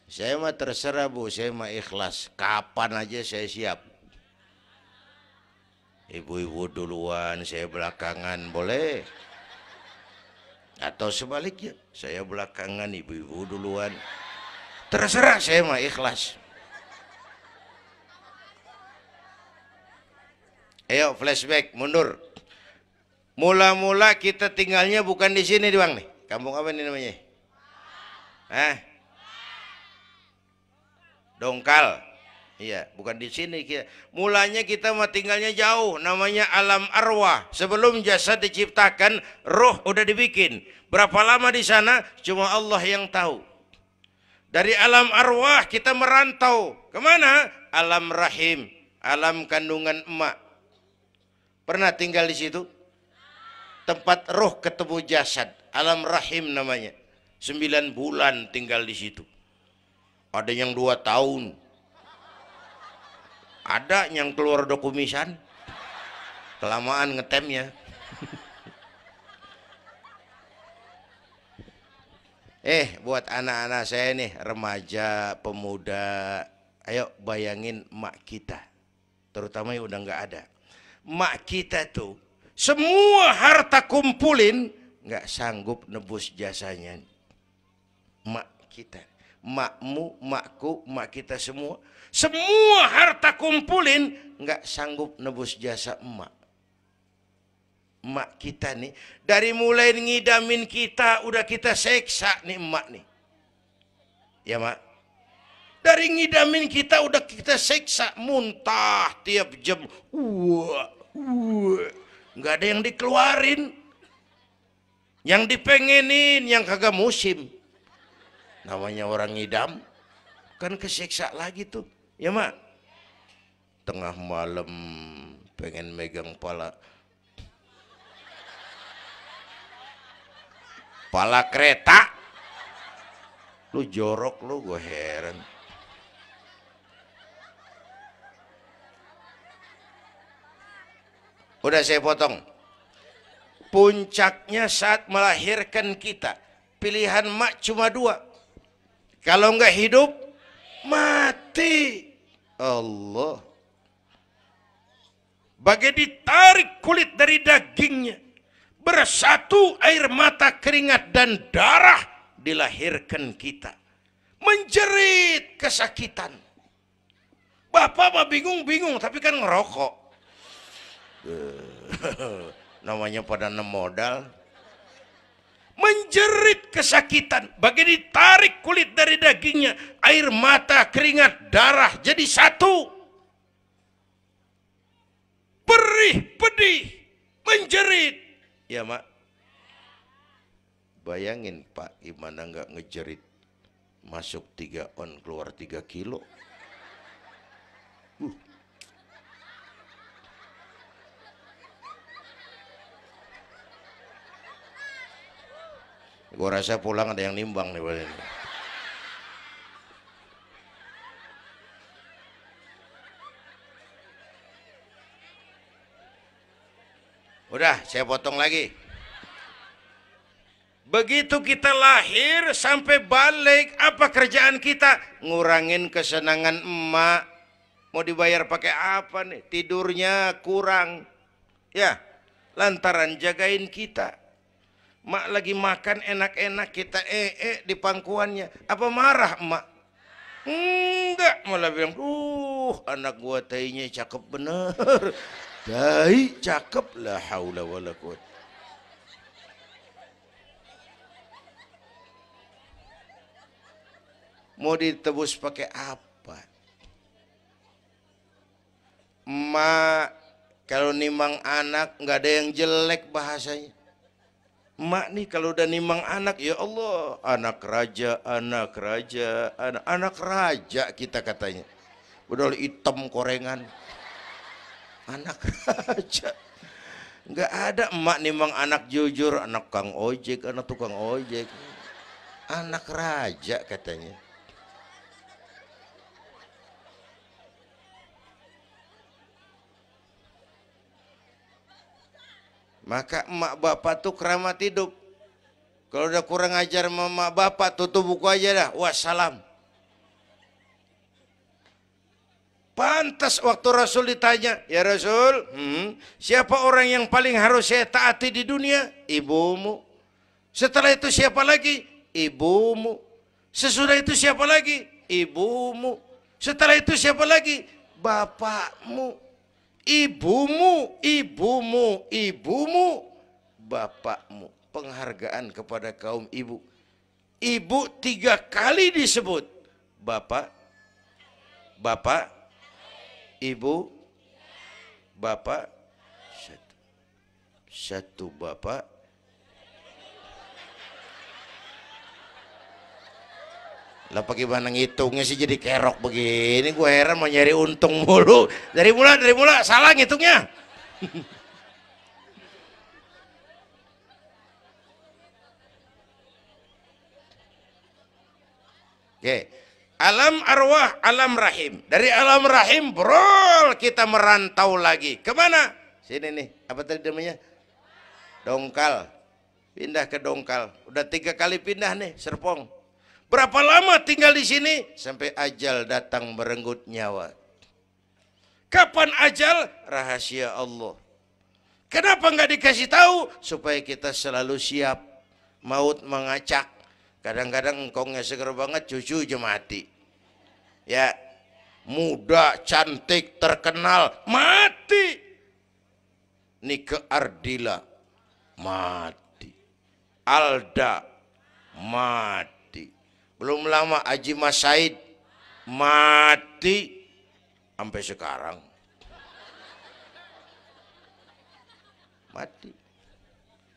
Saya mah terserah Bu, saya mah ikhlas. Kapan aja saya siap. Ibu-ibu duluan, saya belakangan, boleh. Atau sebaliknya, saya belakangan, ibu-ibu duluan. Terserah, saya mah ikhlas. Ayo flashback, mundur. Mula-mula kita tinggalnya bukan di sini Bang nih. Kampung apa ini namanya? Hah? Dongkal. Iya, bukan di sini kita. Mulanya kita mah tinggalnya jauh, namanya alam arwah. Sebelum jasad diciptakan, roh udah dibikin. Berapa lama di sana? Cuma Allah yang tahu. Dari alam arwah kita merantau kemana? Alam rahim, alam kandungan emak. Pernah tinggal di situ? Tempat roh ketemu jasad, alam rahim namanya. 9 bulan tinggal di situ. Ada yang 2 tahun. Ada yang keluar dokumisan. Kelamaan ngetemnya. Buat anak-anak saya nih, remaja, pemuda, ayo bayangin emak kita. Terutama yang udah nggak ada. Emak kita tuh semua harta kumpulin nggak sanggup nebus jasanya. Emak kita, emakmu, emakku, emak kita semua harta kumpulin nggak sanggup nebus jasa emak. Emak kita nih dari mulai ngidamin kita udah kita seksa nih emak nih. Ya mak. Dari ngidamin kita udah kita seksa, muntah tiap jam. Nggak ada yang dikeluarin. Yang dipengenin yang kagak musim. Namanya orang ngidam kan kesiksa lagi tuh. Ya mak. Tengah malam pengen megang pala kereta. Lu jorok lu, gue heran. Udah saya potong. Puncaknya saat melahirkan kita, pilihan mak cuma 2. Kalau nggak hidup, mati. Allah. Bagai ditarik kulit dari dagingnya, bersatu air mata, keringat dan darah, dilahirkan kita. Menjerit kesakitan. Bapak mah bingung-bingung tapi kan ngerokok. Namanya pada modal. Menjerit kesakitan, bagai ditarik kulit dari dagingnya, air mata, keringat, darah jadi satu. Perih, pedih, menjerit. Ya mak. Bayangin Pak, gimana nggak ngejerit. Masuk 3 on, keluar 3 kilo. Gua rasa pulang ada yang nimbang nih. Udah, saya potong lagi. Begitu kita lahir sampai balik, apa kerjaan kita? Ngurangin kesenangan emak. Mau dibayar pakai apa nih? Tidurnya kurang. Ya, lantaran jagain kita. Mak lagi makan enak-enak, kita di pangkuannya. Apa marah emak? Enggak, malah bilang, anak gua tainya cakep bener. Tai cakep, la haula wala quwwata. Mau ditebus pakai apa? Emak Kalau nimang anak nggak ada yang jelek bahasanya. Emak nih kalau udah nimang anak, ya Allah, anak raja, anak raja, anak raja kita katanya. Udah hitam korengan, anak raja. Nggak ada emak nimang anak jujur, anak kang ojek, anak tukang ojek, anak raja katanya. Maka emak bapak tuh keramat hidup. Kalau udah kurang ajar sama emak bapak, tutup buku aja dah. Wassalam. Pantas waktu Rasul ditanya, ya Rasul, siapa orang yang paling harus saya taati di dunia? Ibumu. Setelah itu siapa lagi? Ibumu. Sesudah itu siapa lagi? Ibumu. Setelah itu siapa lagi? Bapakmu. Ibumu, ibumu, ibumu, bapakmu. Penghargaan kepada kaum ibu. Ibu 3 kali disebut. Bapak, bapak, ibu, bapak, satu bapak. Lah bagaimana ngitungnya sih jadi kerok begini? Gue heran, mau nyari untung mulu. Dari mula salah ngitungnya. Oke. Alam arwah, alam rahim. Dari alam rahim, brol, kita merantau lagi. Kemana? Sini nih, apa tadi namanya? Dongkal. Pindah ke Dongkal. Udah 3 kali pindah nih, Serpong. Berapa lama tinggal di sini? Sampai ajal datang merenggut nyawa. Kapan ajal? Rahasia Allah. Kenapa nggak dikasih tahu? Supaya kita selalu siap. Maut mengacak. Kadang-kadang engkau nggak seger banget, cucu aja mati. Ya, muda, cantik, terkenal, mati. Nike Ardila, mati. Alda, mati. Belum lama Haji Mas Said mati sampai sekarang. Mati.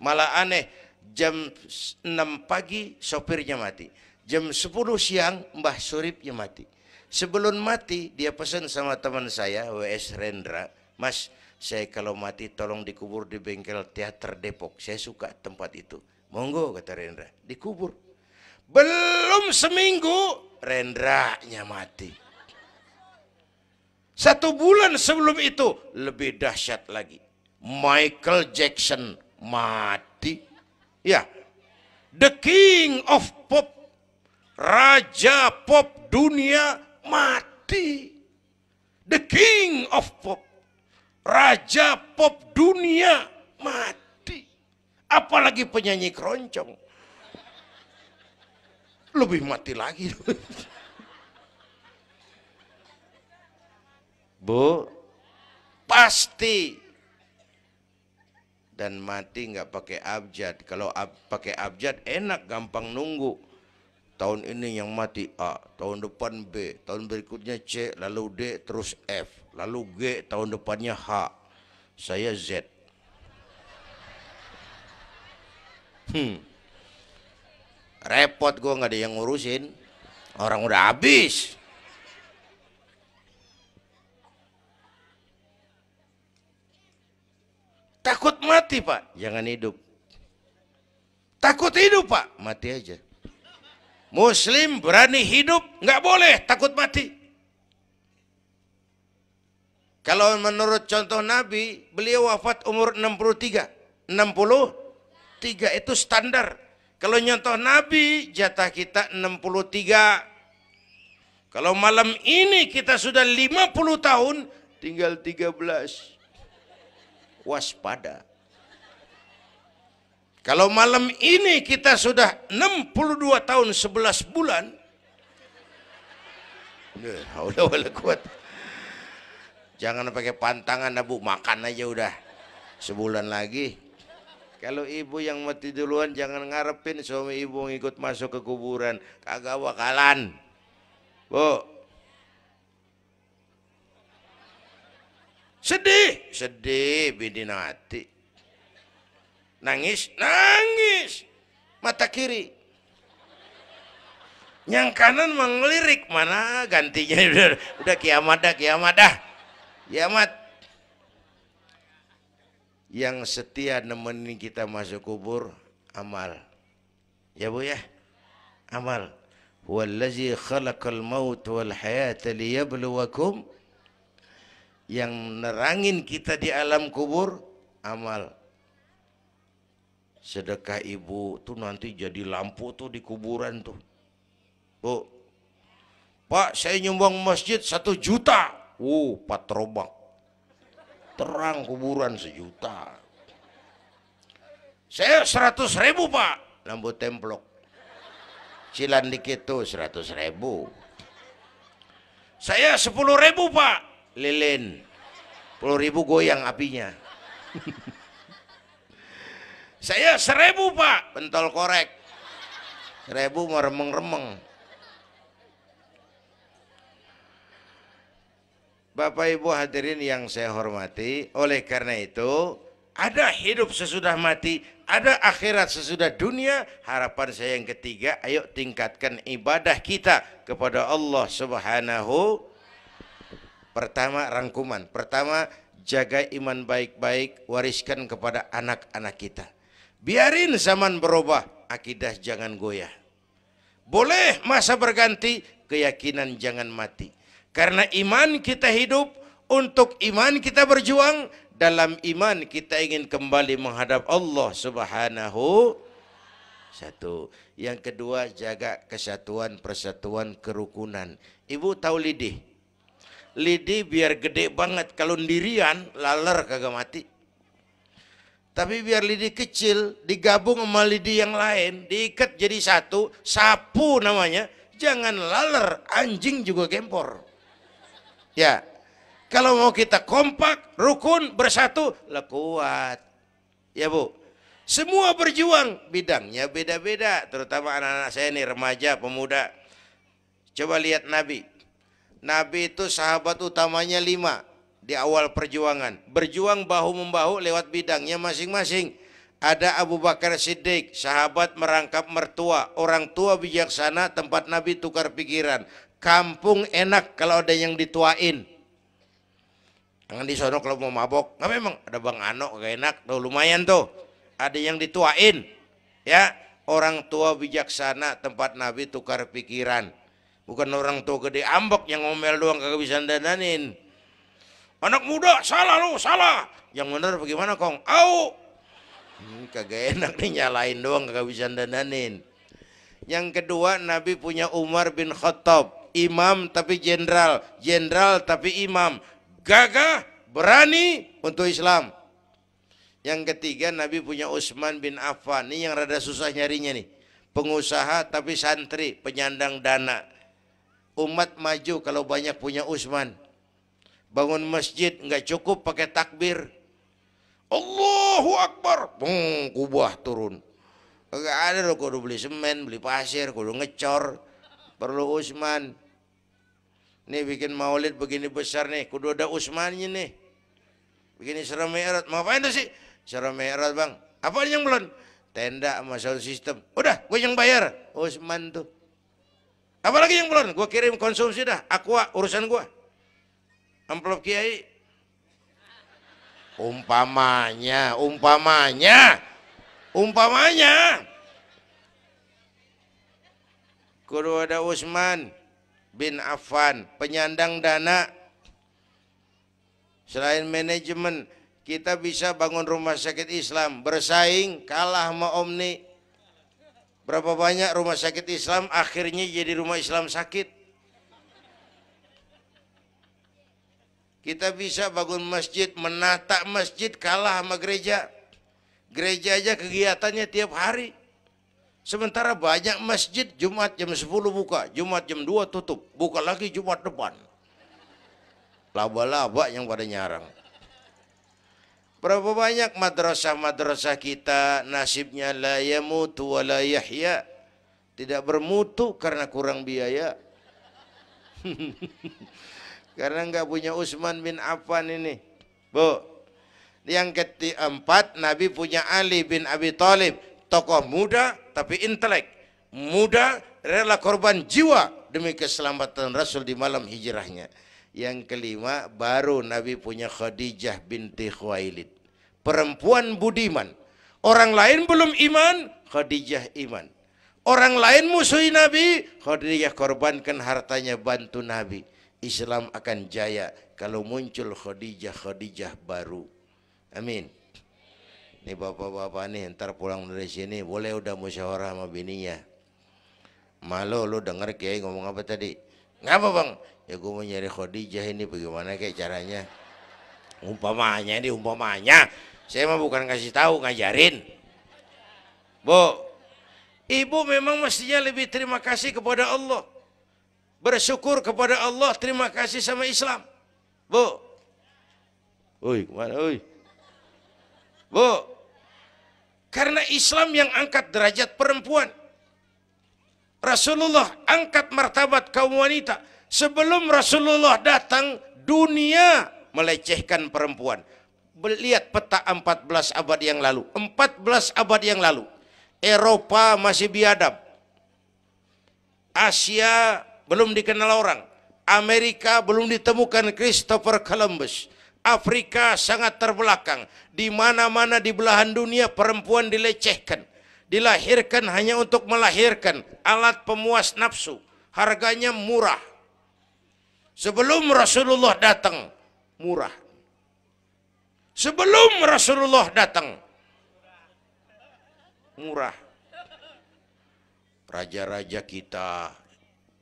Malah aneh, jam 6 pagi sopirnya mati. Jam 10 siang Mbah Suripnya mati. Sebelum mati dia pesan sama teman saya WS Rendra, Mas, saya kalau mati tolong dikubur di bengkel teater Depok. Saya suka tempat itu. Monggo, kata Rendra, dikubur. Belum seminggu Rendranya mati. 1 bulan sebelum itu lebih dahsyat lagi. Michael Jackson mati. Ya, the king of pop, raja pop dunia mati. The king of pop, raja pop dunia mati. Apalagi penyanyi keroncong. Lebih mati lagi. Bu, pasti. Dan mati nggak pakai abjad. Kalau pakai abjad enak, gampang nunggu. Tahun ini yang mati A, tahun depan B, tahun berikutnya C, lalu D, terus F, lalu G, tahun depannya H. Saya Z. Repot, gue nggak ada yang ngurusin. Orang udah habis. Takut mati, Pak, jangan hidup. Takut hidup, Pak, mati aja. Muslim berani hidup, nggak boleh takut mati. Kalau menurut contoh Nabi, beliau wafat umur 63. 63 itu standar. Kalau nyontoh Nabi, jatah kita 63. Kalau malam ini kita sudah 50 tahun, tinggal 13. Waspada. Kalau malam ini kita sudah 62 tahun 11 bulan, udah kuat. Jangan pakai pantangan, Bu, makan aja udah. Sebulan lagi. Kalau ibu yang mati duluan, jangan ngarepin suami ibu ngikut masuk ke kuburan. Kagak bakalan. Bu. Sedih, sedih bidinati. Nangis, nangis. Mata kiri. Yang kanan mengelirik, mana gantinya udah kiamat dah, kiamat dah. Kiamat. Yang setia nemenin kita masuk kubur, amal. Ya Bu ya, amal. Wallazi khalaqal maut wal hayata liyabluwakum. Yang nerangin kita di alam kubur, amal. Sedekah ibu tuh nanti jadi lampu tuh di kuburan tuh. Bu, Pak saya nyumbang masjid 1 juta. Patrobak. Terang kuburan 1 juta. Saya 100.000 Pak. Lampu templok. Cilan dikit tuh 100.000. Saya 10.000 Pak. Lilin. 10.000 goyang apinya. Saya 1.000 Pak. Pentol korek. 1.000 mau remeng-remeng. Bapak Ibu hadirin yang saya hormati, oleh karena itu ada hidup sesudah mati, ada akhirat sesudah dunia. Harapan saya yang ketiga, ayo tingkatkan ibadah kita kepada Allah Subhanahu. Pertama, rangkuman. Pertama, jaga iman baik-baik, wariskan kepada anak-anak kita. Biarin zaman berubah, akidah jangan goyah. Boleh masa berganti, keyakinan jangan mati. Karena iman kita hidup, untuk iman kita berjuang, dalam iman kita ingin kembali menghadap Allah Subhanahu. Satu. Yang kedua, jaga kesatuan, persatuan, kerukunan. Ibu tahu lidi? Lidi biar gede banget, kalau ndirian laler kagak mati. Tapi biar lidi kecil digabung sama lidi yang lain, diikat jadi satu, sapu namanya, jangan laler, anjing juga gempor. Ya, kalau mau kita kompak, rukun, bersatu, lah kuat. Ya Bu, semua berjuang, bidangnya beda-beda, terutama anak-anak saya nih, remaja, pemuda. Coba lihat Nabi. Nabi itu sahabat utamanya 5 di awal perjuangan. Berjuang bahu-membahu lewat bidangnya masing-masing. Ada Abu Bakar Siddiq, sahabat merangkap mertua. Orang tua bijaksana, tempat Nabi tukar pikiran. Kampung enak kalau ada yang dituain. Jangan di sono kalau mau mabok. Nggak memang ada Bang Ano gak enak. Tuh lumayan tuh. Ada yang dituain. Ya, orang tua bijaksana, tempat Nabi tukar pikiran. Bukan orang tua gede ambek yang ngomel doang kagak bisa dandanin. Anak muda salah lu, salah. Yang bener bagaimana Kong? Au. Kagak enak nih, nyalain doang kagak bisa dandanin. Yang kedua, Nabi punya Umar bin Khattab, imam tapi jenderal, jenderal tapi imam. Gagah, berani untuk Islam. Yang ketiga, Nabi punya Utsman bin Affan. Ini yang rada susah nyarinya nih. Pengusaha tapi santri, penyandang dana. Umat maju kalau banyak punya Utsman. Bangun masjid nggak cukup pakai takbir. Allahu Akbar, kubah turun. Nggak ada loh, kudu beli semen, beli pasir, kudu ngecor. Perlu Utsman. Nih bikin maulid begini besar nih, kudu ada Utsmannya nih. Begini Isra Mi'raj, mau apain tuh sih? Isra Mi'raj Bang, apa yang belum? Tenda sama sound system. Udah, gue yang bayar. Utsman tuh. Apalagi yang belum? Gue kirim konsumsi dah. Aqua urusan gue. Amplop kiai. Umpamanya. Kudu ada Utsman bin Affan, penyandang dana. Selain manajemen, kita bisa bangun rumah sakit Islam, bersaing kalah sama Omni. Berapa banyak rumah sakit Islam akhirnya jadi rumah Islam sakit. Kita bisa bangun masjid, menata masjid kalah sama gereja. Gereja aja kegiatannya tiap hari. Sementara banyak masjid Jumat jam 10 buka, Jumat jam 2 tutup, buka lagi Jumat depan. Laba-laba yang pada nyarang. Berapa banyak madrasah-madrasah kita nasibnya la yamutu wa la yahya. Tidak bermutu karena kurang biaya. Karena nggak punya Utsman bin Affan ini. Bu. Yang keempat, Nabi punya Ali bin Abi Thalib, tokoh muda tapi intelek, muda rela korban jiwa demi keselamatan Rasul di malam hijrahnya. Yang kelima, baru Nabi punya Khadijah binti Khuwailid, perempuan budiman. Orang lain belum iman, Khadijah iman. Orang lain musuhi Nabi, Khadijah korbankan hartanya bantu Nabi. Islam akan jaya kalau muncul Khadijah baru. Amin. Nih bapak-bapak nih, ntar pulang dari sini boleh udah musyawarah sama bininya. Malu lu denger Kiai ngomong apa tadi? Ngapa bang? Ya gue mau nyari Khadijah ini, bagaimana kayak caranya? Umpamanya. Saya mah bukan kasih tahu, ngajarin. Bu, ibu memang mestinya lebih terima kasih kepada Allah. Bersyukur kepada Allah, terima kasih sama Islam. Bu. Oi, kemana oi? Bu, karena Islam yang angkat derajat perempuan. Rasulullah angkat martabat kaum wanita. Sebelum Rasulullah datang, dunia melecehkan perempuan. Lihat peta 14 abad yang lalu. 14 abad yang lalu. Eropa masih biadab. Asia belum dikenal orang. Amerika belum ditemukan Christopher Columbus. Afrika sangat terbelakang. Di mana-mana di belahan dunia perempuan dilecehkan. Dilahirkan hanya untuk melahirkan, alat pemuas nafsu. Harganya murah. Sebelum Rasulullah datang, murah. Sebelum Rasulullah datang, murah. Raja-raja kita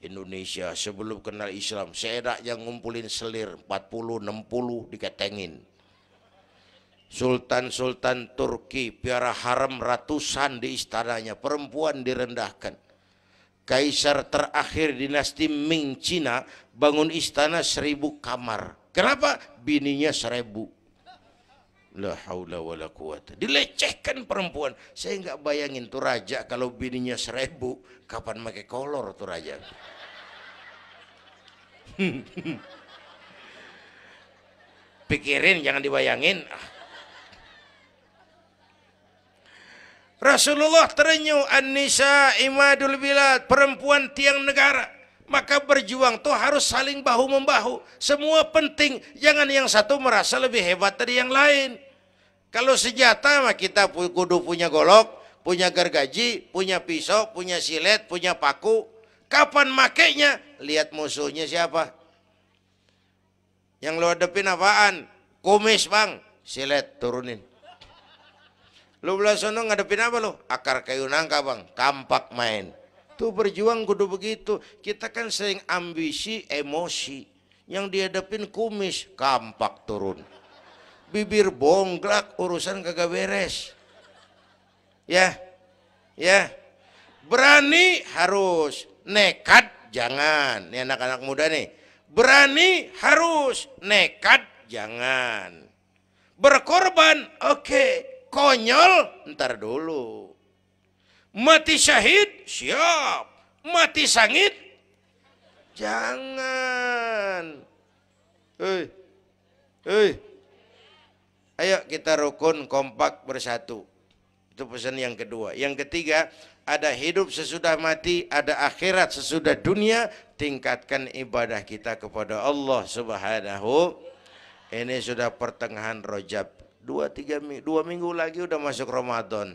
Indonesia sebelum kenal Islam, seedak yang ngumpulin selir 40-60 diketengin. Sultan-sultan Turki piara haram ratusan di istananya, perempuan direndahkan. Kaisar terakhir dinasti Ming Cina bangun istana 1000 kamar. Kenapa? Bininya 1000. La haula wala quwata. Dilecehkan perempuan. Saya nggak bayangin tuh raja kalau bininya 1000, kapan pakai kolor tuh raja. Pikirin, jangan dibayangin. Rasulullah terenyuh, an-nisa imadul bilad, perempuan tiang negara. Maka berjuang tuh harus saling bahu-membahu. Semua penting, jangan yang satu merasa lebih hebat dari yang lain. Kalau senjata mah kita kudu punya golok, punya gergaji, punya pisau, punya silet, punya paku. Kapan makainya? Lihat musuhnya siapa. Yang lo hadapin apaan? Kumis bang, silet turunin. Lu belah sono ngadepin apa lo? Akar kayu nangka bang, kampak main. Tuh berjuang kudu begitu. Kita kan sering ambisi, emosi. Yang dihadapin kumis, kampak turun. Bibir bonglak, urusan kagak beres. Ya, berani harus, nekat jangan. Ini anak-anak muda nih. Berani harus, nekat jangan. Berkorban, oke. Konyol, ntar dulu. Mati syahid, siap. Mati sangit, jangan. Ayo kita rukun, kompak, bersatu. Itu pesan yang kedua. Yang ketiga, ada hidup sesudah mati, ada akhirat sesudah dunia. Tingkatkan ibadah kita kepada Allah Subhanahu. Ini sudah pertengahan Rajab. 2 minggu lagi udah masuk Ramadan.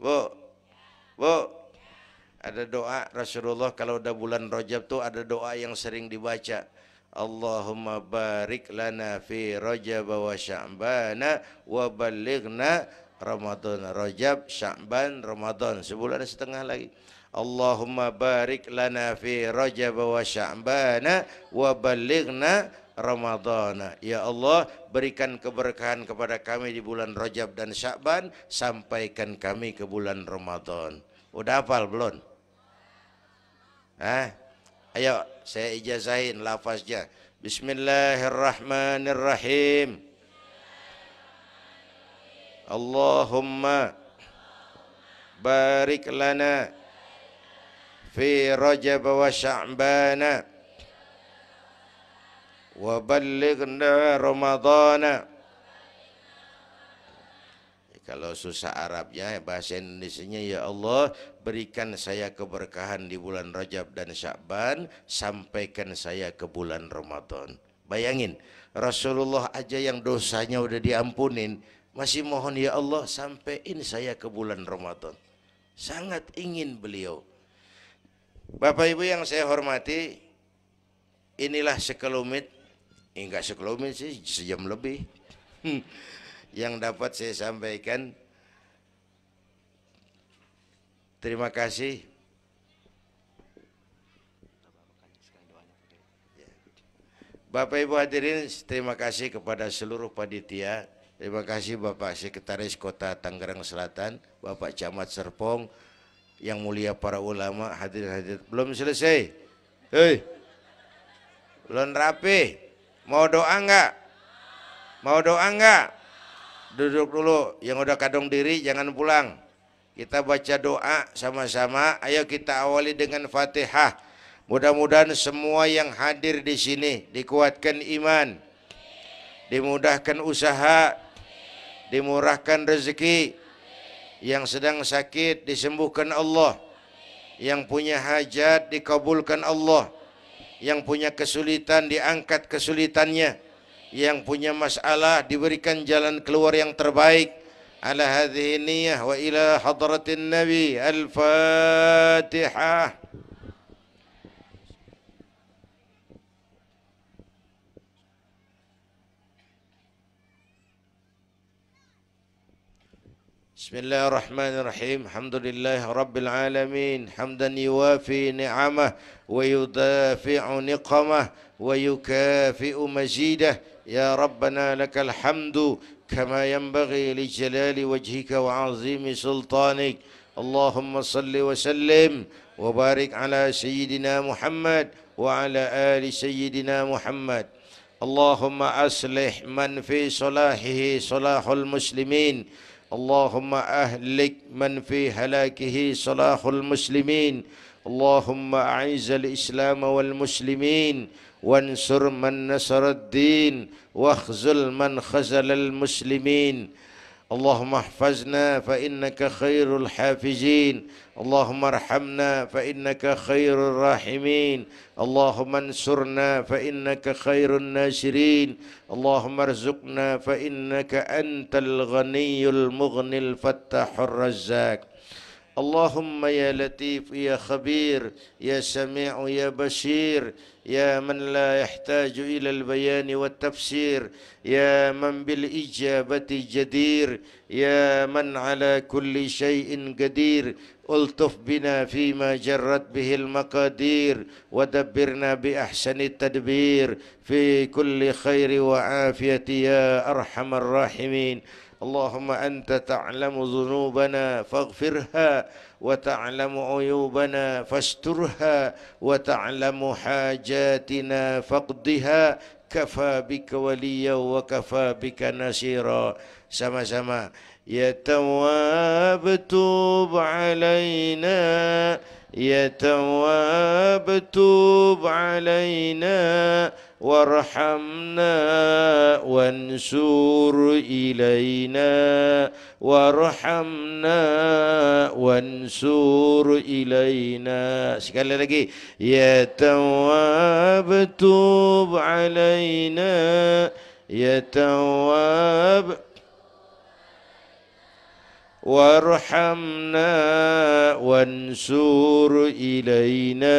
Bu, ada doa Rasulullah kalau udah bulan Rajab tuh ada doa yang sering dibaca. Allahumma barik lana fi Rajab wa Sya'bana wa ballighna Ramadan. Rajab, Sya'ban, Ramadan, sebulan setengah lagi. Allahumma barik lana fi Rajab wa Sya'bana wa ballighna Ramadan. Ya Allah, berikan keberkahan kepada kami di bulan Rajab dan Sya'ban, sampaikan kami ke bulan Ramadan. Udah hafal belum? Ayo saya ijazahin lafaznya. Bismillahirrahmanirrahim. Allahumma barik lana fi Rajab wa Sya'bana wa ballighna Ramadana Kalau susah Arabnya, bahasa Indonesianya, ya Allah berikan saya keberkahan di bulan Rajab dan Sya'ban, sampaikan saya ke bulan Ramadan. Bayangin, Rasulullah aja yang dosanya udah diampunin, masih mohon ya Allah sampaiin saya ke bulan Ramadan. Sangat ingin beliau. Bapak Ibu yang saya hormati, inilah sekelumit, enggak sekelumit sih, sejam lebih. Yang dapat saya sampaikan. Terima kasih. Bapak Ibu hadirin, terima kasih kepada seluruh panitia. Terima kasih Bapak Sekretaris Kota Tangerang Selatan, Bapak Camat Serpong, yang mulia para ulama, hadirin. Belum selesai. Hei, belum rapi. Mau doa enggak? Mau doa enggak? Duduk dulu, yang udah kadung diri jangan pulang. Kita baca doa sama-sama. Ayo kita awali dengan Fatihah. Mudah-mudahan semua yang hadir di sini dikuatkan iman, dimudahkan usaha, dimurahkan rezeki, yang sedang sakit disembuhkan Allah, yang punya hajat dikabulkan Allah, yang punya kesulitan diangkat kesulitannya, yang punya masalah diberikan jalan keluar yang terbaik. Ala hadhihi niyyah wa ila hadratin Nabi. Al-Fatihah. Bismillahirrahmanirrahim. Alhamdulillah Rabbil Alamin. Hamdan yuwafi ni'amah wa yudafi'u niqamah wa yukafi'u mazidah. Ya Rabbana lakal hamdu kama yanbaghi li jalali wajhika wa azimi sultanik. Allahumma salli wa sallim wa barik ala Sayyidina Muhammad wa ala ali Sayyidina Muhammad. Allahumma aslih man fi salahihi salahul muslimin. اللهم أهلك من في هلاكه صلاح المسلمين. اللهم أعز الإسلام والمسلمين وانصر من نصر الدين واخذل من خذل المسلمين. اللهم احفظنا فإنك خير الحافظين. اللهم ارحمنا فإنك خير الراحمين. اللهم انصرنا فإنك خير الناصرين. اللهم ارزقنا فإنك أنت الغني المغني الفتاح الرزاق. اللهم يا لطيف يا خبير يا سميع يا بشير يا من لا يحتاج إلى البيان والتفسير يا من بالإجابة جدير يا من على كل شيء قدير ألطف بنا فيما جرت به المقادير ودبرنا بأحسن التدبير في كل خير وعافية يا أرحم الراحمين. اللهم أنت تعلم ذنوبنا فاغفرها وتعلم عيوبنا فاسترها وتعلم حاجاتنا فاقضها. كفى بك وليا وكفى بك نصيرا. Sama-sama. Ya Tawwab tub alaina, Ya Tawwab tub alaina, warhamna wansur ilaina, warhamna wansur ilaina. Sekali lagi. Ya Tawwab tub alaina, Ya Tawwab warhamna wansur ilaina,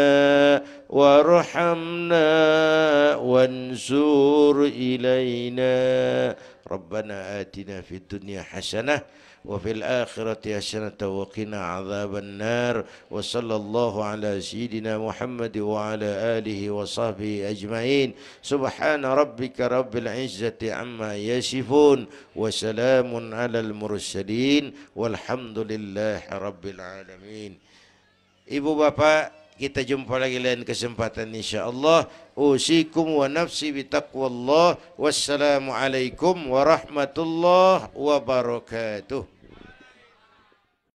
warhamna wansur ilaina. Rabbana atina fid dunya hasanah wa fil akhirati hasanah wa qina adzaban nar. Wa sallallahu ala sayyidina Muhammad wa ala alihi wa sahbihi ajma'in. Subhana rabbika rabbil izzati amma yasifun wa salamun alal mursalin walhamdulillahi rabbil alamin. Ibu bapak, kita jumpa lagi lain kesempatan insyaallah. Usikum wa nafsi bitaqwallah. Wassalamualaikum warahmatullahi wabarakatuh.